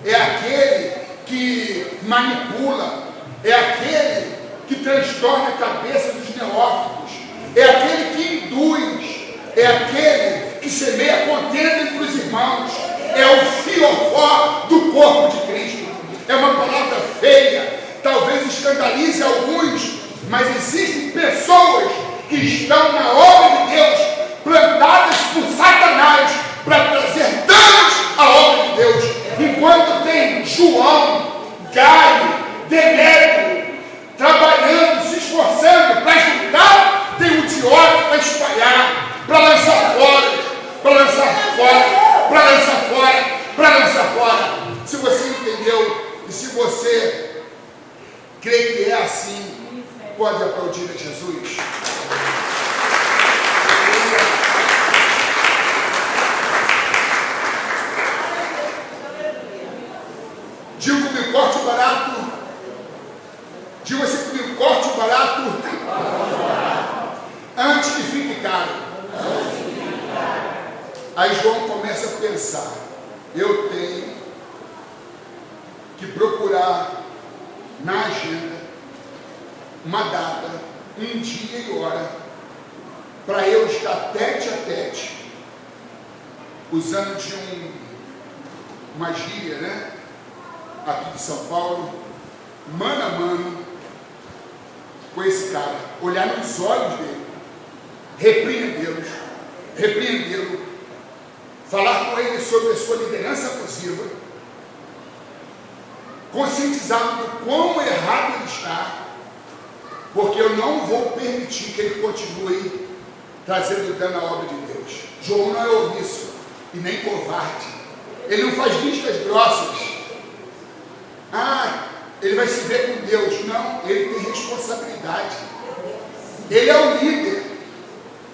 é aquele que manipula, é aquele que transtorna a cabeça dos neófitos, é aquele que induz, é aquele que semeia contenda entre os irmãos, é o fiofó do corpo de Cristo. É uma palavra feia, talvez escandalize alguns, mas existem pessoas que estão na obra de Deus, plantadas por Satanás, para trazer danos à obra de Deus, enquanto tem João, Gaio, Demétrio, trabalhando, se esforçando para ajudar, tem o Diótrefes para espalhar, para lançar fora, para lançar fora, para lançar fora, para lançar fora. Se você entendeu e se você crê que é assim, pode aplaudir a Jesus. Diga comigo, corte barato. Diga você comigo, corte barato. Antes que fique caro. Aí João começa a pensar, eu tenho que procurar na agenda uma data, um dia e hora, para eu estar tete a tete, usando de uma gíria, né? Aqui de São Paulo, mano a mano, com esse cara, olhar nos olhos dele, repreendê-lo, falar com ele sobre a sua liderança abusiva, conscientizá-lo do quão errado ele está, porque eu não vou permitir que ele continue trazendo dano à obra de Deus. João não é omisso e nem covarde, ele não faz vistas grossas. Ele vai se ver com Deus. Não, ele tem responsabilidade. Ele é o líder.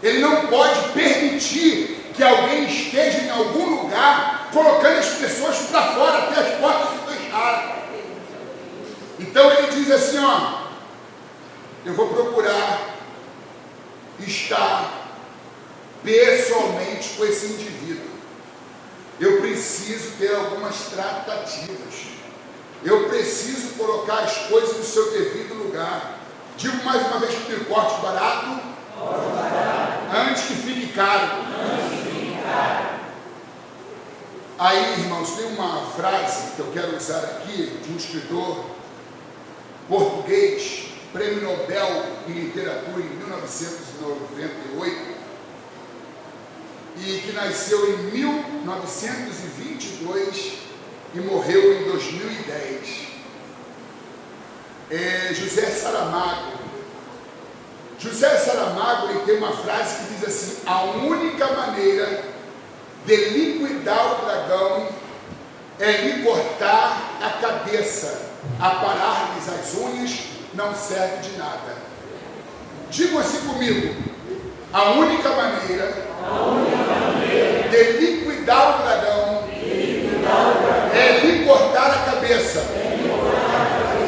Ele não pode permitir que alguém esteja em algum lugar colocando as pessoas para fora até as portas se fecharem. Então ele diz assim, eu vou procurar estar pessoalmente com esse indivíduo. Eu preciso ter algumas tratativas. Eu preciso colocar as coisas no seu devido lugar. Digo mais uma vez que o corte barato, antes que fique caro. Aí, irmãos, tem uma frase que eu quero usar aqui, de um escritor português, prêmio Nobel em literatura em 1998, e que nasceu em 1922 e morreu em 2010. José Saramago. José Saramago, ele tem uma frase que diz assim: a única maneira de liquidar o dragão é lhe cortar a cabeça, aparar-lhes as unhas não serve de nada. Diga assim comigo: a única maneira de liquidar o dragão é lhe cortar a cabeça,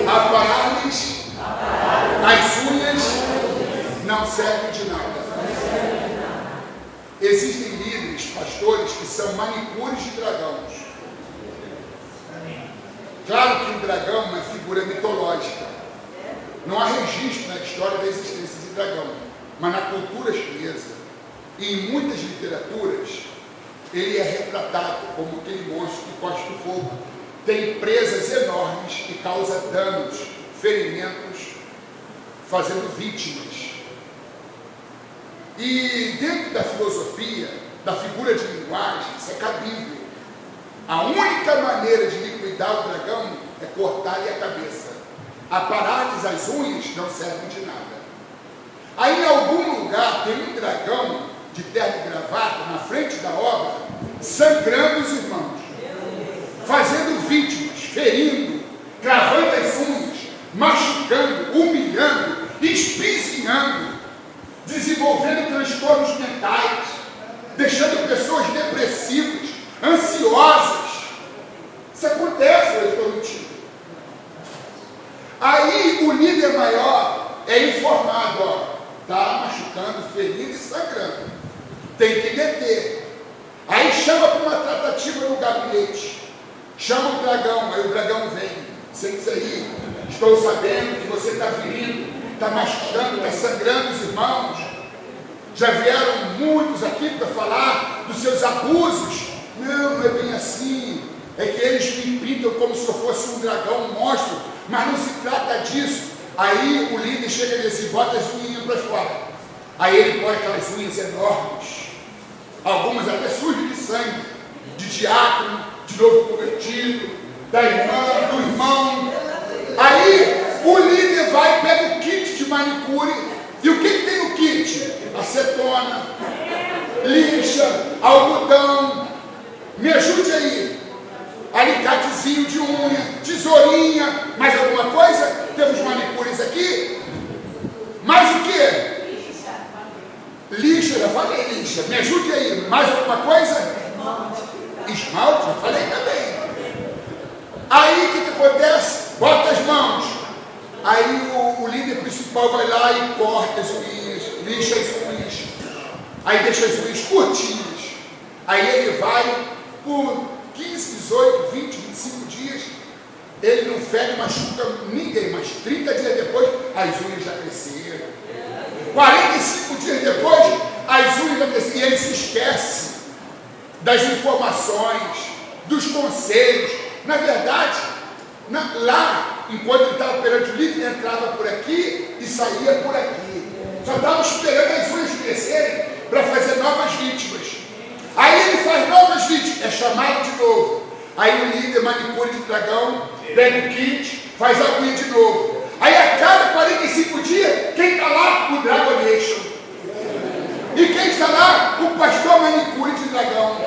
aparar-lhes as unhas não serve de nada. Existem líderes, pastores, que são manicures de dragões. Claro que o dragão é uma figura mitológica. Não há registro na história da existência de dragão, mas na cultura chinesa e em muitas literaturas ele é retratado como aquele monstro que cospe o fogo, tem presas enormes e causa danos, ferimentos, fazendo vítimas. E dentro da filosofia, da figura de linguagem, isso é cabível. A única maneira de liquidar o dragão é cortar-lhe a cabeça. Aparar-lhes as unhas não servem de nada. Aí em algum lugar tem um dragão de terno e gravata na frente da obra, sangrando os irmãos, fazendo vítimas, ferindo, cravando as unhas, machucando, humilhando, espizinhando desenvolvendo transtornos mentais, deixando pessoas depressivas, ansiosas. Isso acontece hoje contigo. Aí o líder maior é informado, ó, está machucando, ferindo e sangrando. Tem que deter. Aí chama para uma tratativa no gabinete. Chama o dragão, aí o dragão vem. Sente aí, estou sabendo que você está ferindo, está machucando, está sangrando os irmãos. Já vieram muitos aqui para falar dos seus abusos. Não, não é bem assim. É que eles me pintam como se eu fosse um dragão, um monstro, mas não se trata disso. Aí o líder chega e diz assim, bota as unhas para fora. Aí ele põe aquelas unhas enormes, algumas até sujas de sangue, de diácono, de novo convertido, da irmã, do irmão. Aí o líder vai e pega o kit de manicure. E o que tem no kit? Acetona, lixa, algodão. Me ajude aí. Alicatezinho de unha, tesourinha, mais alguma coisa? Temos manicures aqui? Mais o que? Lixa, já falei lixa. Me ajude aí. Mais alguma coisa? Esmalte, já falei também. Aí o que acontece? Bota as mãos. Aí o líder principal vai lá e corta as unhas, lixa as unhas. Aí deixa as unhas curtinhas. Aí ele vai por 15, 18, 20, 25 dias, ele não fere, machuca ninguém, mas 30 dias depois, as unhas já cresceram. 45 dias depois, as unhas já cresceram. E ele se esquece das informações, dos conselhos. Na verdade, lá, enquanto ele estava perante o líder, ele entrava por aqui e saía por aqui. Só estava esperando as unhas crescerem para fazer novas vítimas. Aí ele faz novas vítimas, é chamado de novo. Aí o líder, manicure de dragão, pega o kit, faz a unha de novo. Aí a cada 45 dias, quem está lá? O Dragonation. E quem está lá? O pastor manicure de dragão.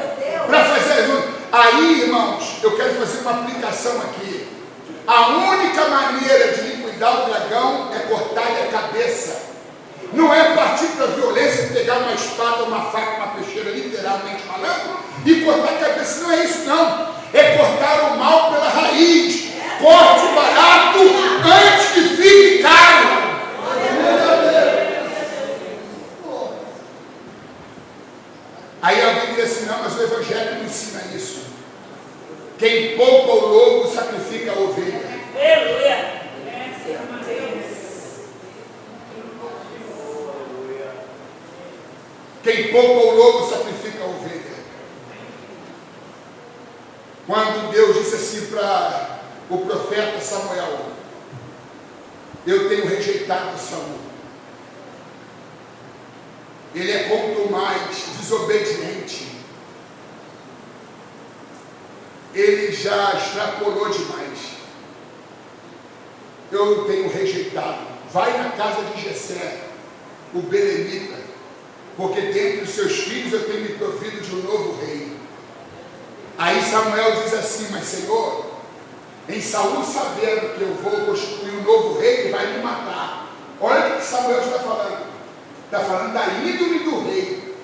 Para fazer as unhas. Aí, irmãos, eu quero fazer uma aplicação aqui. A única maneira de liquidar o dragão é cortar-lhe a cabeça. Não é partir para a violência, pegar uma espada, uma faca, uma peixeira, literalmente falando, e cortar a cabeça. Não é isso, não. É cortar o mal pela raiz. Corte barato antes que fique caro. Aí alguém diz assim, não, mas o Evangelho não ensina isso. Quem poupa o lobo sacrifica a ovelha. Aleluia. Quem poupa o lobo sacrifica a ovelha. Quando Deus disse assim para o profeta Samuel, eu tenho rejeitado Saul. Ele é contumaz, desobediente. Ele já extrapolou demais. Eu tenho rejeitado. Vai na casa de Jessé, o belemita, porque dentre os seus filhos eu tenho me provido de um novo rei. Aí Samuel diz assim, mas Senhor, em Saul sabendo que eu vou constituir um novo rei, ele vai me matar. Olha o que Samuel está falando. Está falando da índole do rei,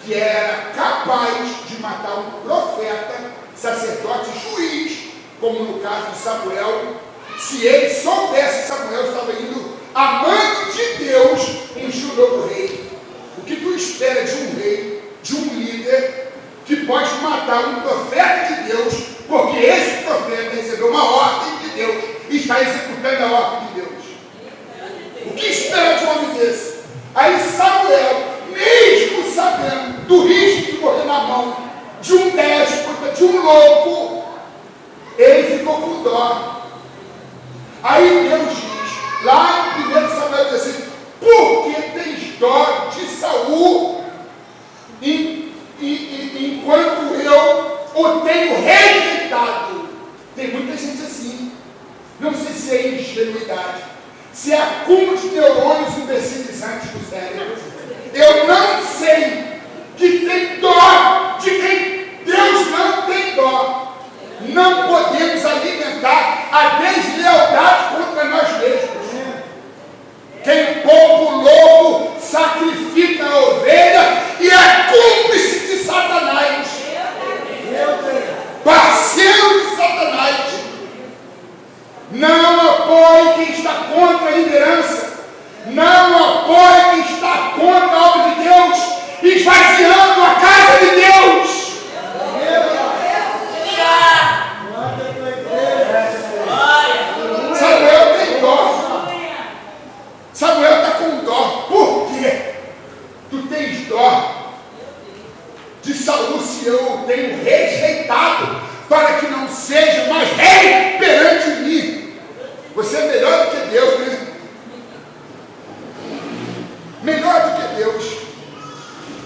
que era capaz de matar um profeta, sacerdote, juiz, como no caso de Samuel. Se ele soubesse, Samuel estava indo a mando de Deus ungir um novo rei. O que tu espera de um rei, de um líder, que pode matar um profeta de Deus, porque esse profeta recebeu uma ordem de Deus e está executando a ordem de Deus? O que espera de um homem desse? Aí Samuel, mesmo sabendo do risco de morrer na mão de um déspota, de um louco, ele ficou com dó. Aí Deus diz, lá em 1 Samuel diz assim, por que tens dó de Saul, enquanto eu o tenho rejeitado? Tem muita gente assim. Não sei se é ingenuidade, se é acúmulo de neurônios imbecilizantes do cérebro. Eu não sei que tem dó de quem Deus não tem dó. Não podemos alimentar a deslealdade contra nós mesmos. Quem poupa o lobo sacrifica a esvaziando a casa de Deus. Samuel tem dó. Samuel está com dó. Por quê? Tu tens dó de Saul se eu tenho rejeitado, para que não seja mais rei perante mim. Você é melhor do que Deus, né? Melhor do que Deus.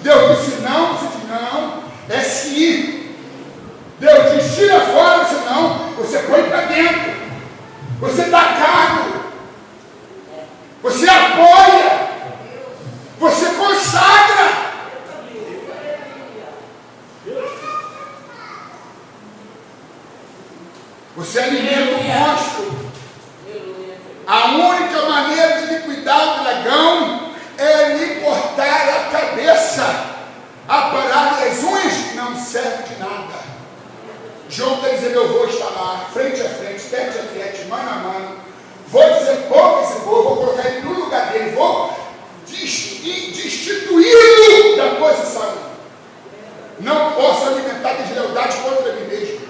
Deus disse não, você disse não, é sim. Deus diz tira fora, você não, você põe para dentro. Você dá cargo. Você apoia. Você consagra. Você alimenta o monstro. A única maneira de liquidar o dragão é lhe cortar a cabeça. Aparar as unhas não serve de nada. João está dizendo, eu vou estar lá, frente a frente, tete a tete, mano a mano. Vou dizer como esse povo, vou colocar ele no lugar dele, vou destituí-lo da posição. Não posso alimentar deslealdade contra mim mesmo.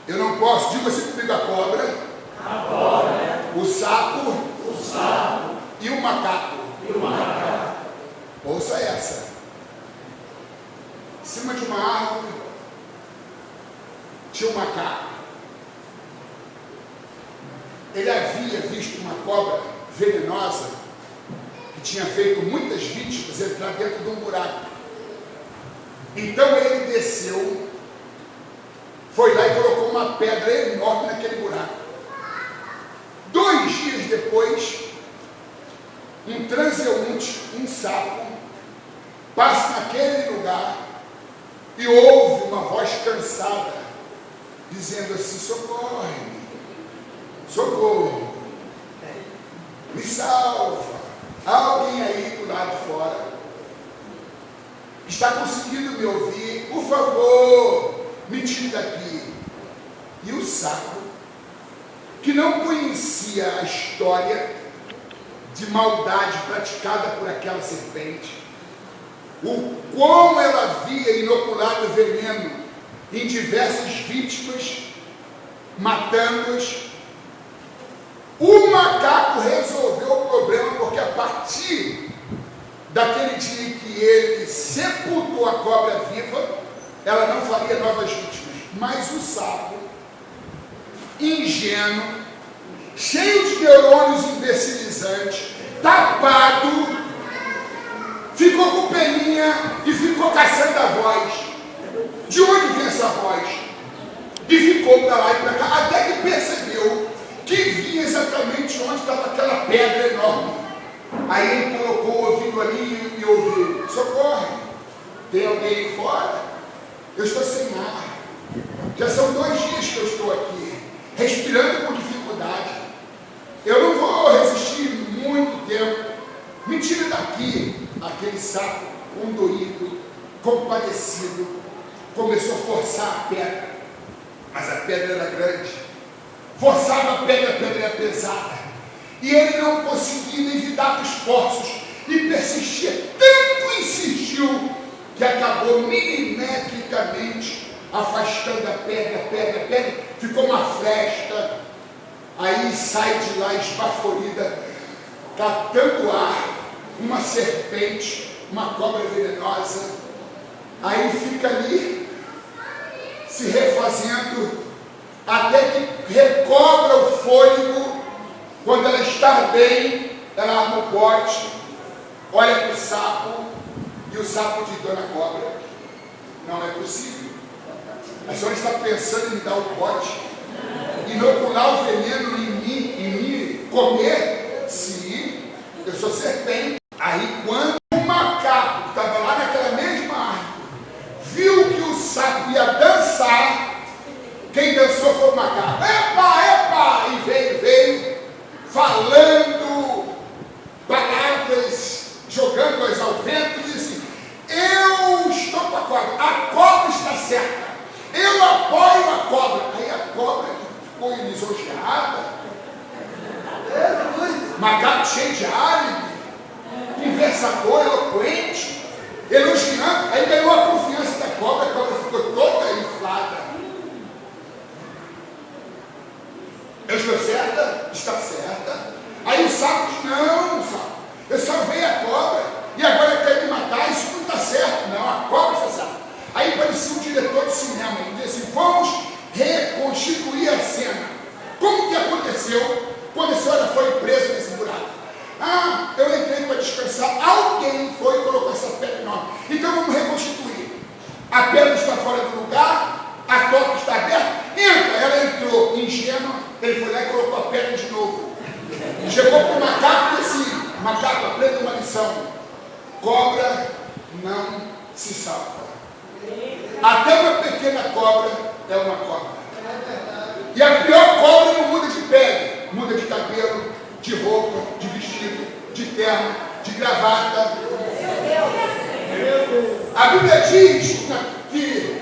Eu não posso, diga assim comigo, a cobra, o sapo, e o macaco. Ouça essa. Em cima de uma árvore tinha um macaco. Ele havia visto uma cobra venenosa que tinha feito muitas vítimas entrar dentro de um buraco. Então ele desceu, foi lá e colocou uma pedra enorme naquele buraco. 2 dias depois, um transeunte, um sapo, passa naquele lugar e ouve uma voz cansada, dizendo assim, socorre-me, socorro, me salva. Há alguém aí do lado de fora está conseguindo me ouvir? Por favor, me tire daqui. E o sapo, que não conhecia a história de maldade praticada por aquela serpente, o quão ela havia inoculado veneno em diversas vítimas, matando-as, o macaco resolveu o problema, porque a partir daquele dia que ele sepultou a cobra viva, ela não faria novas vítimas. Mas o sapo, ingênuo, cheio de neurônios imbecilizantes, tapado, ficou com peninha e ficou caçando a voz. De onde vem essa voz? E ficou para lá e para cá, até que percebeu que via exatamente onde estava aquela pedra enorme. Aí ele colocou o ouvido ali e ouviu, socorre, tem alguém aí fora? Eu estou sem ar. Já são 2 dias que eu estou aqui, respirando com dificuldade. Eu não vou resistir muito tempo. Me tira daqui. Aquele sapo condoído, compadecido, começou a forçar a pedra. Mas a pedra era grande. Forçava a pedra era pesada. E ele não conseguia, nem dava esforços. E persistia, tanto insistiu, que acabou milimetricamente afastando a pedra, ficou uma fresta. Aí sai de lá esbaforida, catando ar, uma serpente, uma cobra venenosa. Aí fica ali, se refazendo, até que recobra o fôlego. Quando ela está bem, ela arma o bote, olha para o sapo, e o sapo diz, dona cobra, não é possível. A senhora está pensando em me dar o bote, inocular o veneno em mim, comer? Sim, eu sou serpente. Aí quando o macaco que estava lá naquela mesma árvore viu que o sapo ia dançar, quem dançou foi o macaco. Epa! E veio falando palavras, jogando-as ao vento, e disse, eu estou com a cobra está certa, eu apoio a cobra. Aí a cobra ficou lisonjeada, macaco cheio de álibi, conversador, eloquente, elogiando, aí ganhou a confiança da cobra, a cobra ficou toda inflada. Eu estou certa? Está certa. Aí o sapo diz, não, sapo, eu salvei a cobra, e agora quer me matar, isso não está certo. Não, a cobra está certa. Aí parecia um diretor de cinema, ele disse assim, vamos reconstituir a cena. Como que aconteceu quando a senhora foi presa nesse buraco? Ah, eu entrei para descansar, alguém foi e colocou essa pedra enorme. Então vamos reconstituir. A pedra está fora do lugar, a porta está aberta, entra. Ela entrou ingênua, ele foi lá e colocou a pedra de novo. Chegou para o macaco e disse, macaco, aprenda uma lição. Cobra não se salva. Até uma pequena cobra é uma cobra. E a pior cobra não muda de pele, muda de cabelo, de roupa, de vestido, de terno, de gravata. A Bíblia diz que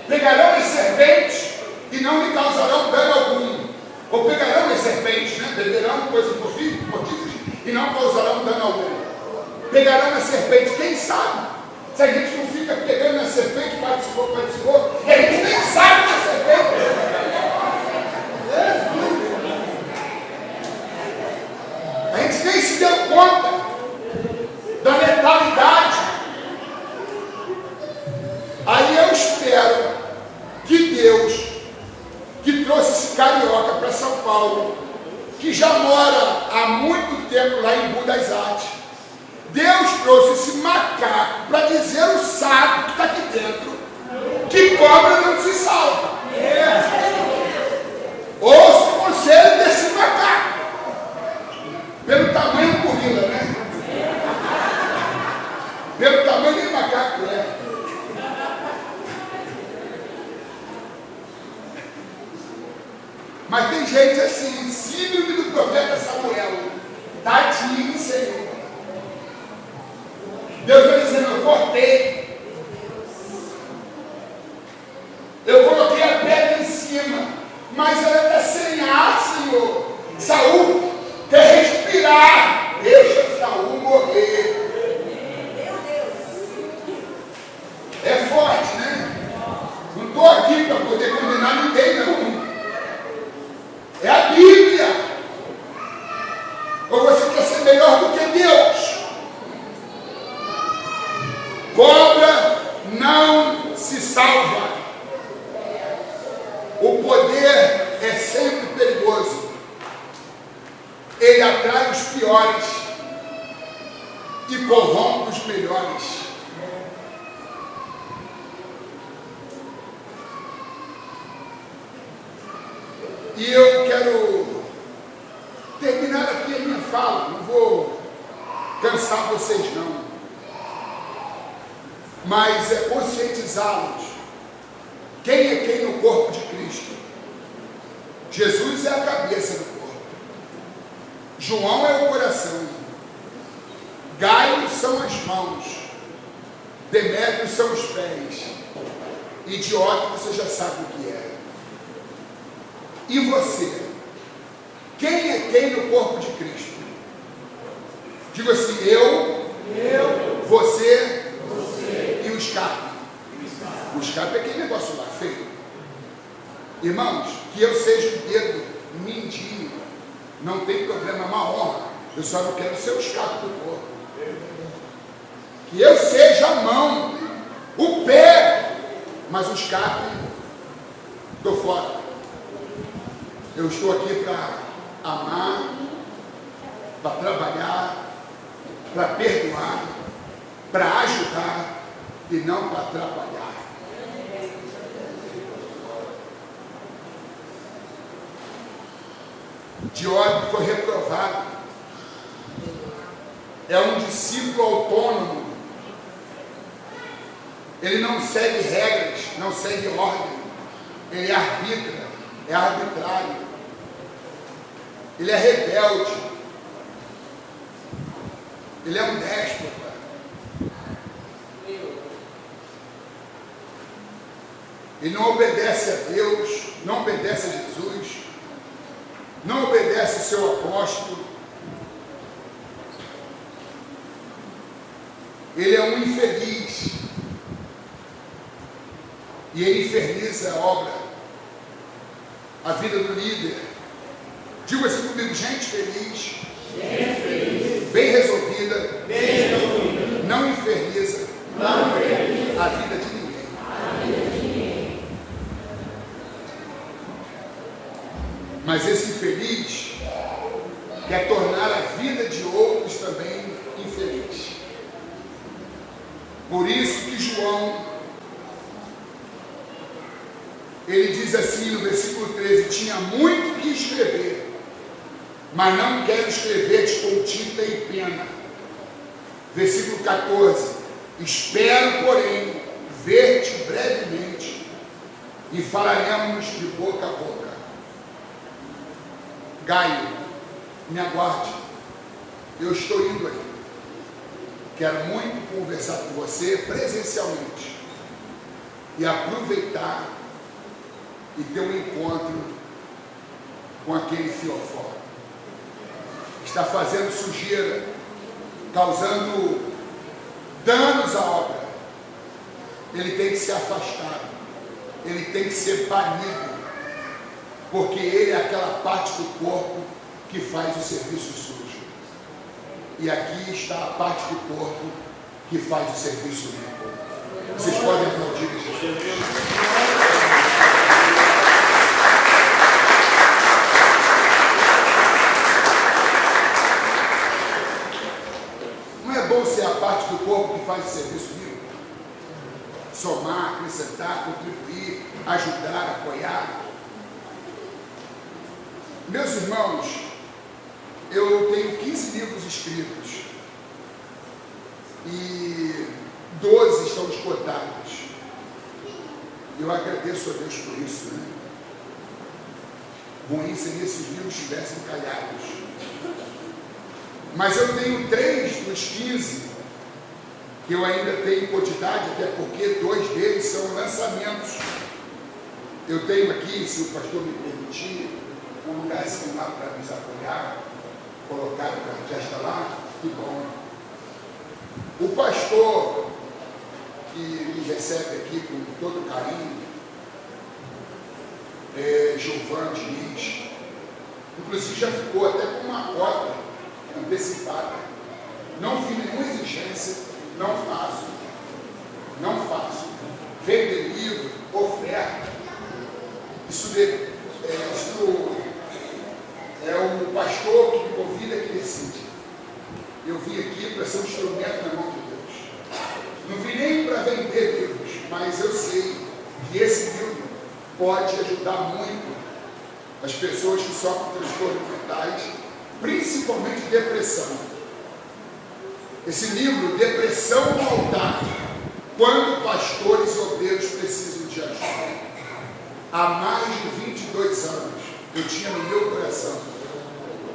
pegarão as serpentes e não lhe causarão dano algum. Ou pegarão as serpentes, né? Beberão coisas mortíferas e não causarão dano algum. Pegarão as serpentes, quem sabe? Se a gente não fica pegando a serpente, participou, e a gente nem sabe que é serpente. A gente nem se deu conta da letalidade. Aí eu espero que Deus, que trouxe esse carioca para São Paulo, que já mora há muito tempo lá em Budas Artes, Deus trouxe esse macaco para dizer ao sábio que está aqui dentro que cobra não se salva. Ouça o conselho desse macaco. Pelo tamanho do gorila, né? Pelo tamanho do macaco, é. Mas tem gente assim, síndrome do profeta Samuel. Tadinho, Senhor. Deus está dizendo, eu cortei. Eu coloquei a pedra em cima. Mas ela está sem ar, Senhor. Saul quer respirar. Deixa Saul morrer. É forte, né? Não estou aqui para poder condenar ninguém, não. É a Bíblia. Ou você quer ser melhor do que Deus? Cobra não se salva. O poder é sempre perigoso. Ele atrai os piores e corrompe os melhores. E eu quero terminar aqui a minha fala. Não vou cansar vocês não. Mas é conscientizá-los. Quem é quem no corpo de Cristo? Jesus é a cabeça do corpo. João é o coração. Gaio são as mãos. Demétrio são os pés. E Diótrefes você já sabe o que é. E você? Quem é quem no corpo de Cristo? Digo assim, eu você e o escape. O escape é aquele negócio lá feio. Irmãos, que eu seja o dedo mindinho, não tem problema, é uma honra. Eu só não quero ser o escape do corpo. Que eu seja a mão, o pé, mas o escape, estou fora. Eu estou aqui para amar, para trabalhar, para perdoar, para ajudar e não para atrapalhar. Diótrefes foi reprovado. É um discípulo autônomo. Ele não segue regras, não segue ordem. Ele arbitra, é arbitrário. Ele é rebelde. Ele é um déspota. Ele não obedece a Deus, não obedece a Jesus, não obedece ao seu apóstolo. ele é um infeliz. E ele inferniza a obra, a vida do líder. Diga assim comigo: gente feliz, bem resolvida, não inferniza a vida de ninguém. Mas esse infeliz quer tornar a vida de outros também infeliz. Por isso que João, ele diz assim no versículo 13: tinha muito que escrever, mas não quero escrever-te com tinta e pena. Versículo 14: espero, porém, ver-te brevemente, e falaremos de boca a boca. Gaio, me aguarde, eu estou indo aí. Quero muito conversar com você presencialmente e aproveitar e ter um encontro com aquele fiofó. Está fazendo sujeira, causando danos à obra. Ele tem que ser afastado, ele tem que ser banido, porque ele é aquela parte do corpo que faz o serviço sujo. E aqui está a parte do corpo que faz o serviço limpo. Vocês podem aplaudir Jesus. Não é bom ser a parte do corpo que faz o serviço limpo? Somar, acrescentar, contribuir, ajudar, apoiar. Meus irmãos, eu tenho 15 livros escritos e 12 estão esgotados. Eu agradeço a Deus por isso, né? Ruim se esses livros estivessem calhados. Mas eu tenho 3 dos 15 que eu ainda tenho em quantidade, até porque 2 deles são lançamentos. Eu tenho aqui, se o pastor me permitir, um lugarzinho lá para nos apoiar, colocar, já está lá, que bom. O pastor que me recebe aqui com todo carinho, Gilvan Diniz, inclusive já ficou até com uma cota antecipada. Não fiz nenhuma exigência, não faço. Vender livro, oferta, isso é o pastor que me convida, que decide. Eu vim aqui para ser um instrumento na mão de Deus. Não vim nem para vender livros, mas eu sei que esse livro pode ajudar muito as pessoas que sofrem transtornos mentais, principalmente depressão. Esse livro, Depressão no Altar, quando pastores e obreiros precisam de ajuda. Há mais de 22 anos, eu tinha no meu coração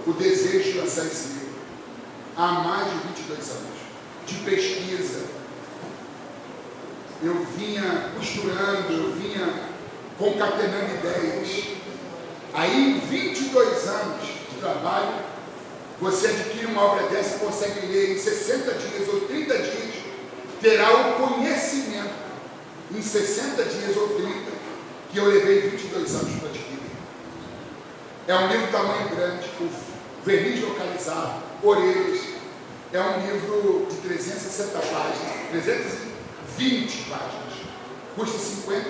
o desejo de lançar esse livro. Há mais de 22 anos de pesquisa. Eu vinha costurando, eu vinha concatenando ideias. Aí, em 22 anos de trabalho, você adquire uma obra dessa e consegue ler em 60 dias ou 30 dias, terá o conhecimento em 60 dias ou 30, que eu levei 22 anos para adquirir. É um livro de tamanho grande, com verniz localizado, orelhas. É um livro de 360 páginas, 320 páginas. Custa R$50.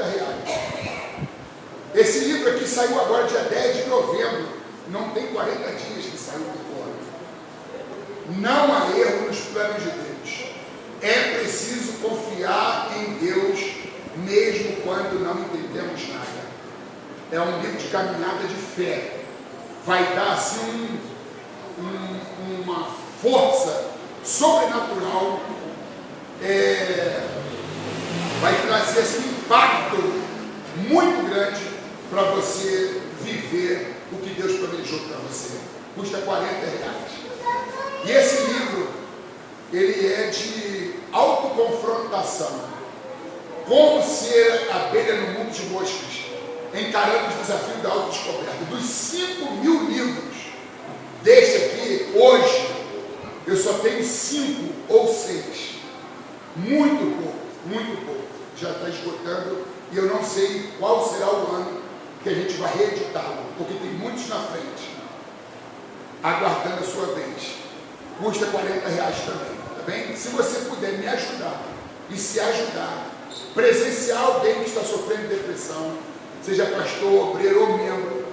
Esse livro aqui saiu agora dia 10 de novembro. Não tem 40 dias que saiu do forno. Não há erro nos planos de Deus. É preciso confiar em Deus, mesmo quando não entendemos nada. É um livro de caminhada de fé. Vai dar assim uma força sobrenatural, vai trazer assim, um impacto muito grande para você viver o que Deus planejou para você. Custa R$40. E esse livro, ele é de autoconfrontação. Como ser abelha no mundo de moscas, encarando os desafios da autodescoberta. Dos 5.000 livros deste aqui, hoje, eu só tenho 5 ou 6 muito pouco. Já está esgotando e eu não sei qual será o ano que a gente vai reeditá-lo, porque tem muitos na frente, aguardando a sua vez. Custa R$40 também, tá bem? Se você puder me ajudar e se ajudar, presenciar alguém que está sofrendo depressão, seja pastor, obreiro ou membro,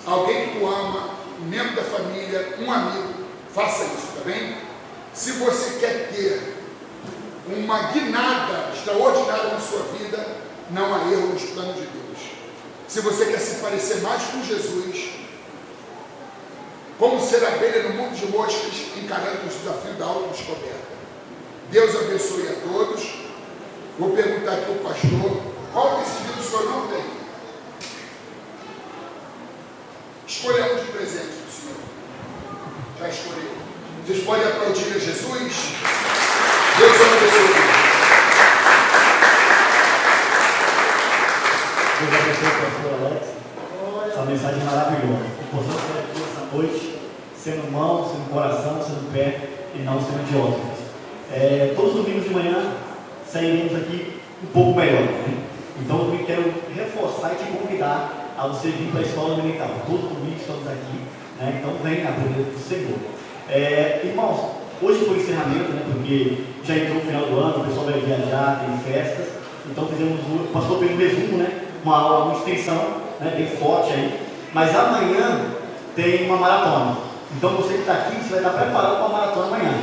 alguém que tu ama, um membro da família, um amigo, faça isso, tá bem? Se você quer ter uma guinada extraordinária na sua vida, não há erro nos planos de Deus. Se você quer se parecer mais com Jesus, como ser abelha no mundo de moscas, encarando os desafios da autodescoberta. Deus abençoe a todos. Vou perguntar aqui ao pastor, qual desses livros o senhor não tem? Escolha um de presente do senhor. Já escolheu. Vocês podem aplaudir a Jesus? Deus abençoe. Deus abençoe o pastor Alex. Essa mensagem maravilhosa. Importante estar aqui essa noite, sendo mão, sendo coração, sendo pé e não sendo idiotas. Todos os domingos de manhã sairemos aqui um pouco melhor. Né? Então eu quero reforçar e te convidar a você vir para a escola dominical. Todos os domingos estamos aqui. Né? Então vem na presença do Senhor. Irmãos, hoje foi o encerramento, né? Porque já entrou o final do ano, o pessoal vai viajar, tem festas. Então o pastor fez um resumo, né? Uma aula, uma extensão, né? Bem forte aí. Mas amanhã tem uma maratona. Então você que está aqui, você vai estar preparado para a maratona amanhã.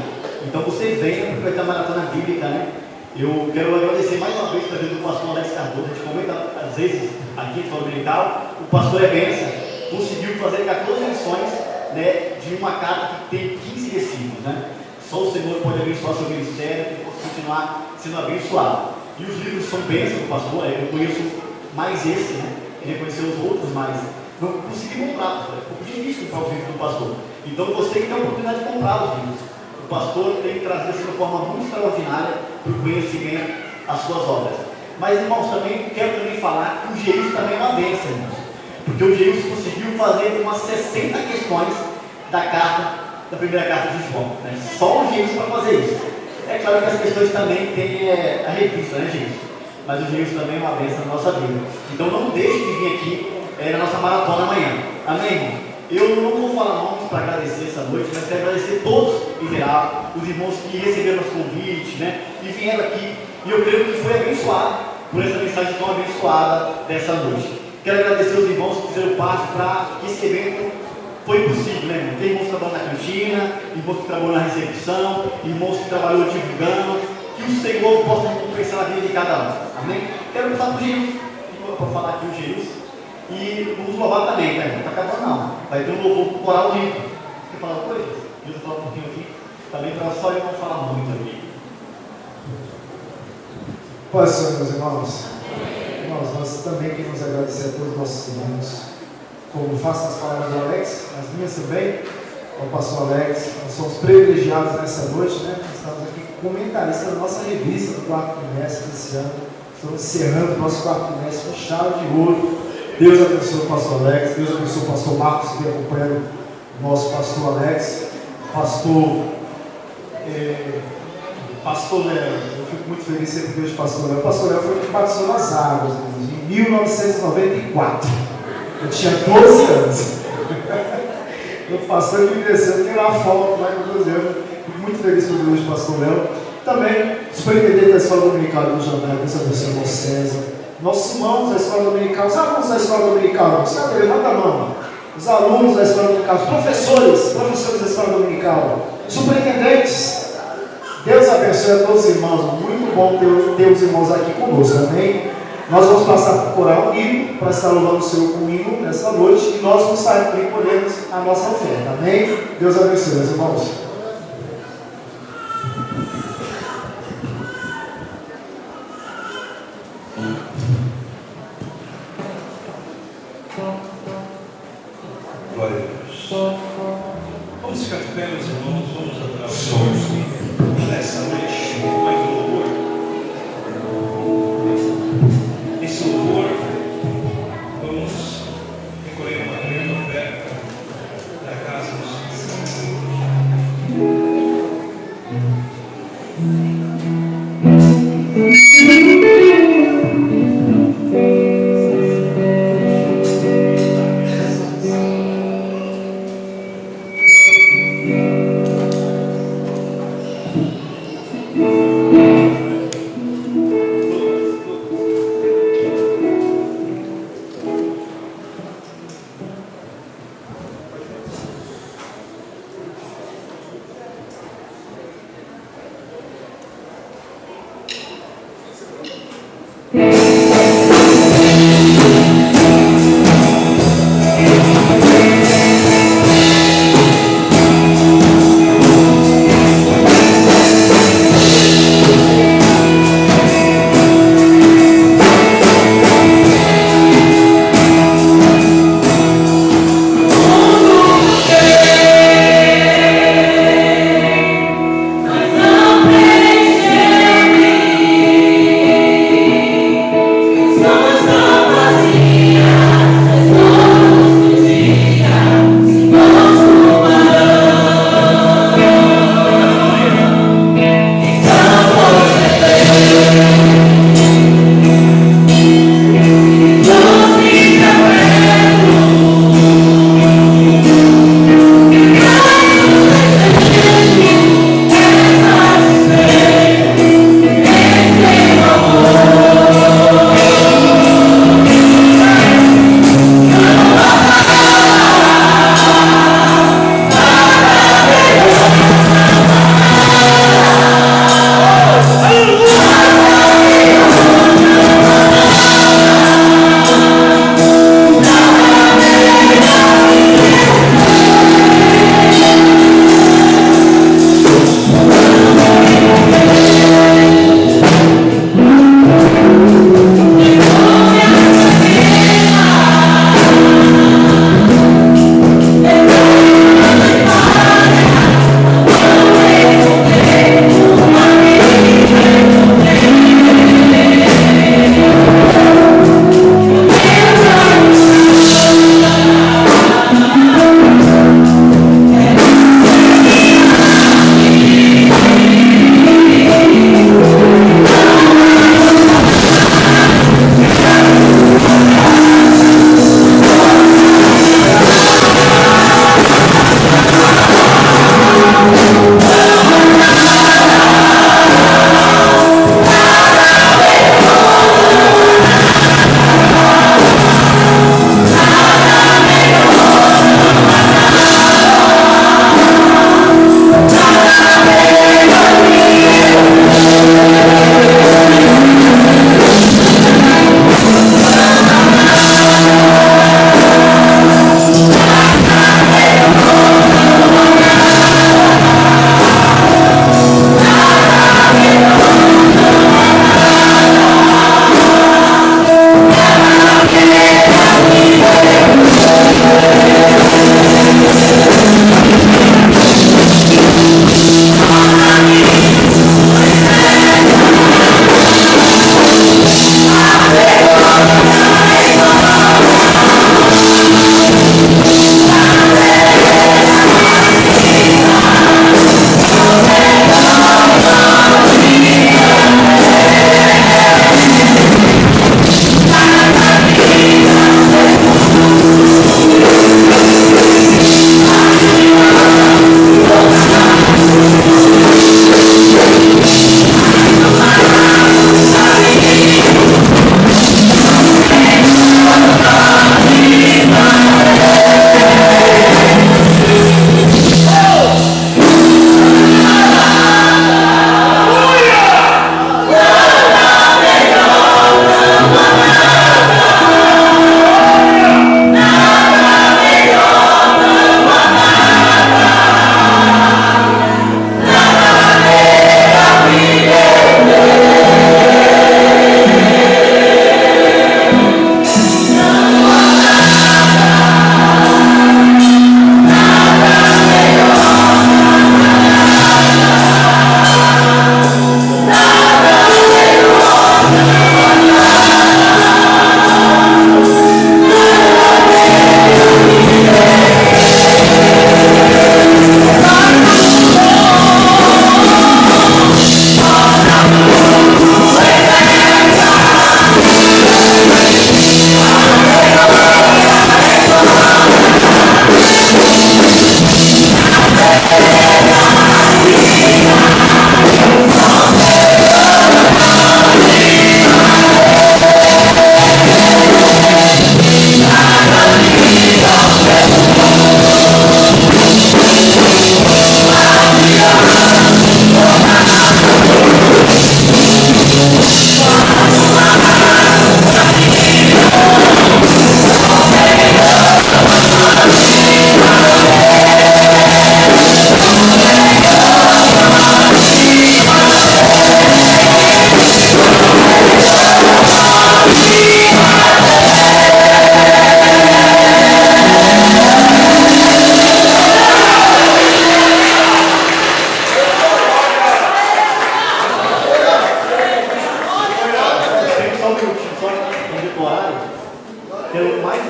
Então você venha, porque vai ter a maratona bíblica, né? Eu quero agradecer mais uma vez para o pastor Alex Cardoso. A gente comenta às vezes aqui no dominical. O pastor é benção, conseguiu fazer 14 lições, né, de uma carta que tem 15 versículos, né? Só o Senhor pode abençoar seu ministério e continuar sendo abençoado. E os livros são bênçãos do pastor. Eu conheço mais esse, né? Queria conhecer os outros, mas não consegui comprar. É um pouco difícil comprar os livros do pastor. Então você que tem a oportunidade de comprar os livros. O pastor tem que trazer isso de uma forma muito extraordinária para o conhecimento as suas obras. Mas, irmãos, também quero falar que o Geilson também é uma bênção, irmãos. Porque o Geilson conseguiu fazer umas 60 questões da primeira carta de João. Né? Só o Geilson para fazer isso. É claro que as questões também tem a revista, né, Geilson? Mas o Geilson também é uma bênção na nossa vida. Então não deixe de vir aqui na nossa maratona amanhã. Amém, irmão? Eu não vou falar nomes para agradecer essa noite, mas quero agradecer todos em geral, os irmãos que receberam os convites, né, e vieram aqui. E eu creio que foi abençoado por essa mensagem tão abençoada dessa noite. Quero agradecer os irmãos que fizeram parte para que esse evento foi possível, né, irmão? Tem irmãos que trabalham na cantina, irmãos que trabalham na recepção, irmãos que trabalham divulgando. Que o Senhor possa compensar a vida de cada um. Amém? Quero botar para o Gilson, para falar aqui o Gilson. E vamos louvar também, né? Não está acabando não. Vai ter um louvor coral de. Quer falar uma coisa? Deixa eu falar um pouquinho aqui. Também para só eu não falar muito aqui. Pode ser, meus irmãos. Irmãos, nós também queremos agradecer a todos os nossos irmãos. Como faço as palavras do Alex, as minhas também, ao pastor Alex, nós somos privilegiados nessa noite, né? Nós estamos aqui com comentaristas da nossa revista do quarto trimestre desse ano. Estamos encerrando o nosso quarto trimestre com chave de ouro. Deus abençoe o pastor Alex, Deus abençoe o pastor Marcos, que acompanha o nosso pastor Alex, pastor Léo. Eu fico muito feliz sempre que vejo o pastor Léo. O pastor Léo foi que batizou nas águas, em 1994. Eu tinha 12 anos. O pastor me desceu, tem uma foto lá com 12 anos. Fico muito feliz por Deus, pastor Léo. Também, superintendente da escola dominical do Jandaia, Deus abençoe o irmão César. Nossos irmãos da escola dominical, os alunos da escola dominical, sabe, levanta a mão. Os alunos da escola dominical, os professores da escola dominical, superintendentes. Deus abençoe a todos os irmãos. Muito bom ter os irmãos aqui conosco, amém? Nós vamos passar por coral um hino para estar louvando o Senhor com um hino nessa noite e nós vamos sair e colhermos a nossa oferta, amém? Deus abençoe, meus irmãos. Glória a Deus. Vamos ficar de pé, meus irmãos, vamos adorar o Senhor nessa noite, mais um louvor. Esse louvor, vamos recolher uma grande oferta da casa do Senhor.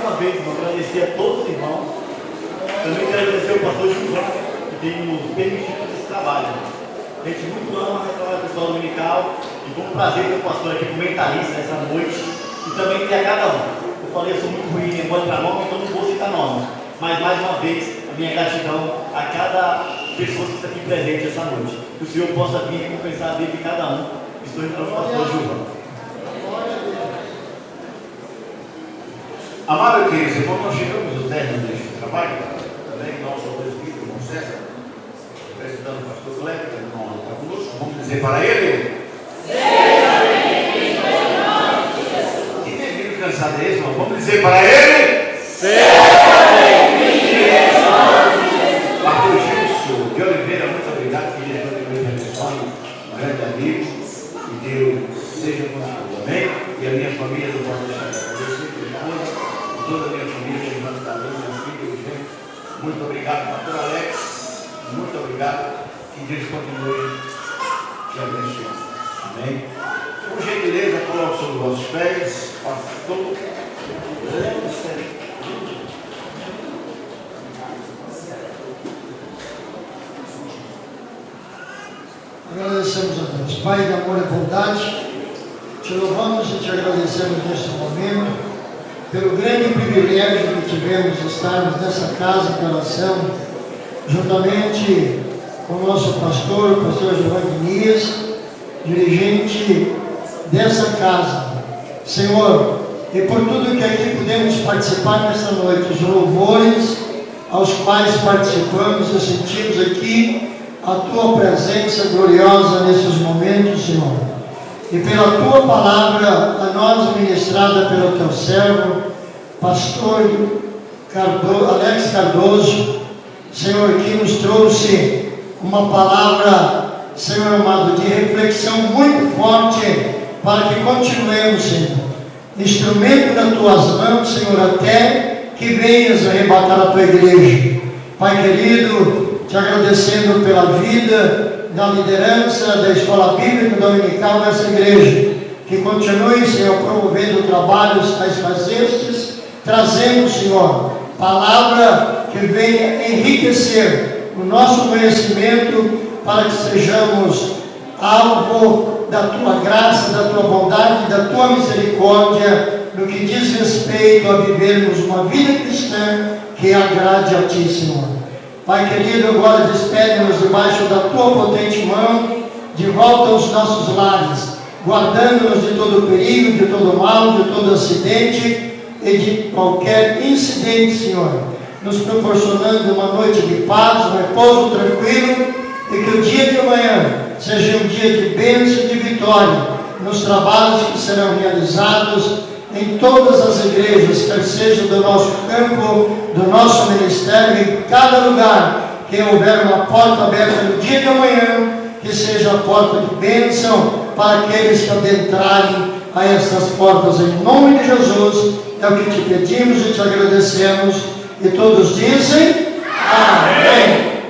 uma vez, irmão, agradecer a todos os irmãos. Também quero agradecer ao pastor Gilvan, que tem nos permitido esse trabalho. A gente muito ama a trabalho pessoal dominical e foi um prazer ter o pastor aqui comentarista essa noite e também ter a cada um. Eu falei, eu sou muito ruim em memória para nome, então não vou citar nome. Mas mais uma vez, a minha gratidão a cada pessoa que está aqui presente essa noite. Que o Senhor possa vir e recompensar a vida de cada um. Estou indo para o pastor Gilvan. Amado queridos irmãos, nós chegamos ao término deste trabalho. Também nosso presbítero, irmão César, apresentando o pastor Cleber, que não está conosco. Vamos dizer para ele. Quem é vindo cansado desse, irmão? Vamos dizer para ele. Pastor Gilson de Oliveira, muito obrigado, que diretor da igreja pessoal, um grande amigo, e Deus seja conosco, amém? E a minha família do Porto de Agradecer por toda a minha família, irmã Tadeu, minha filha, gente. Muito obrigado, pastor Alex, muito obrigado, que Deus continue te abençoando, amém? Por gentileza, coloque sobre os vossos pés, pastor. Agradecemos a Deus. Pai de amor e bondade, te louvamos e te agradecemos neste momento pelo grande privilégio que tivemos de estarmos nessa casa de oração, juntamente com o nosso pastor, o pastor Giovanni Diniz, dirigente dessa casa. Senhor, e por tudo que aqui pudemos participar nesta noite, os louvores aos quais participamos e sentimos aqui a Tua presença gloriosa nesses momentos, Senhor. E pela Tua palavra a nós ministrada pelo Teu servo, pastor Alex Cardoso, Senhor, que nos trouxe uma palavra, Senhor amado, de reflexão muito forte para que continuemos, Senhor, instrumento nas Tuas mãos, Senhor, até que venhas arrebatar a Tua igreja. Pai querido, te agradecendo pela vida, da liderança da Escola Bíblica Dominical dessa igreja, que continue, Senhor, promovendo trabalhos tais fazestes, trazendo, Senhor, palavra que venha enriquecer o nosso conhecimento, para que sejamos alvo da Tua graça, da Tua bondade, da Tua misericórdia, no que diz respeito a vivermos uma vida cristã que agrade a Ti, Senhor. Pai querido, agora despede-nos debaixo da Tua potente mão, de volta aos nossos lares, guardando-nos de todo perigo, de todo mal, de todo acidente e de qualquer incidente, Senhor, nos proporcionando uma noite de paz, um repouso tranquilo, e que o dia de amanhã seja um dia de bênção e de vitória nos trabalhos que serão realizados em todas as igrejas, quer seja do nosso campo, do nosso ministério, em cada lugar que houver uma porta aberta no dia de amanhã, que seja a porta de bênção para aqueles que adentrarem a essas portas, em nome de Jesus. É o que te pedimos e te agradecemos, e todos dizem amém.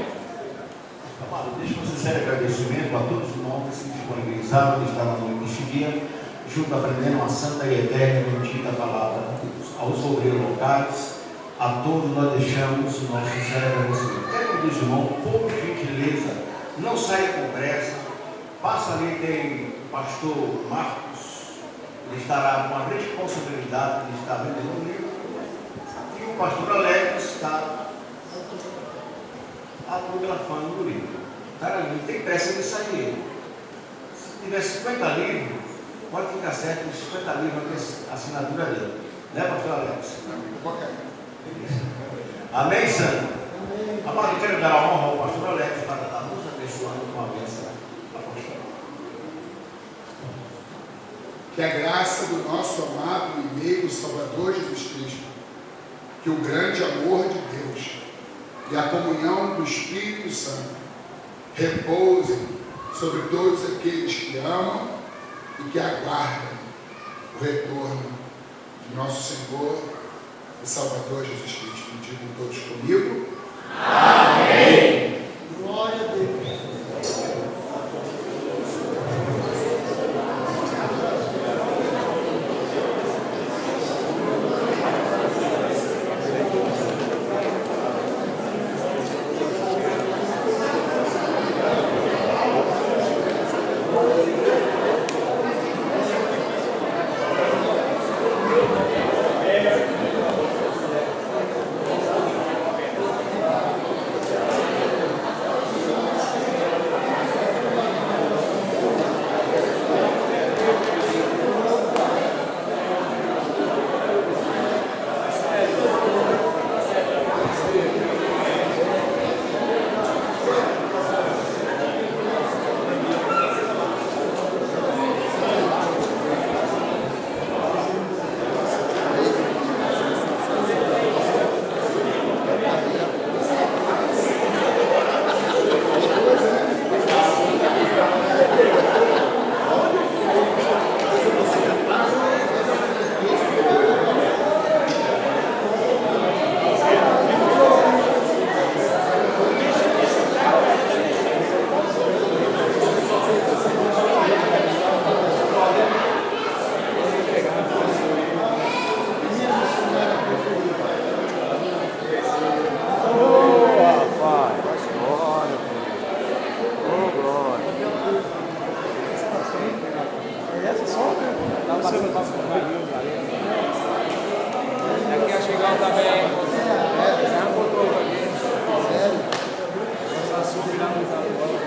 Amado, deixa um sincero agradecimento a todos os irmãos que se disponibilizaram de estar na noite deste dia, junto aprendendo uma santa e eterna e bendita palavra. Aos obreiros locais, a todos nós deixamos o nosso sincero agradecimento. Quero pedir, irmão, por gentileza, não saia com pressa. Passa ali, tem o pastor Marcos, ele estará com a responsabilidade de estar vendendo o livro, e o pastor Alex está autografando o livro. Cara, não tem pressa de sair. Se tiver 50 livros, pode ficar certo que 50 livros vai ter a assinatura dele. Né, pastor Alex? Amém, Santo? Amado, eu quero dar a honra ao pastor Alex para estar nos abençoando com a bênção apostólica. Que a graça do nosso amado e meio Salvador Jesus Cristo, que o grande amor de Deus e a comunhão do Espírito Santo repousem sobre todos aqueles que amam e que aguardam o retorno de nosso Senhor e Salvador Jesus Cristo. Digam todos comigo. Amém. Glória a Deus. Essa só? Dá pra ser pra aqui a chegar também. Já botou aqui. Sério? Essa subir lá no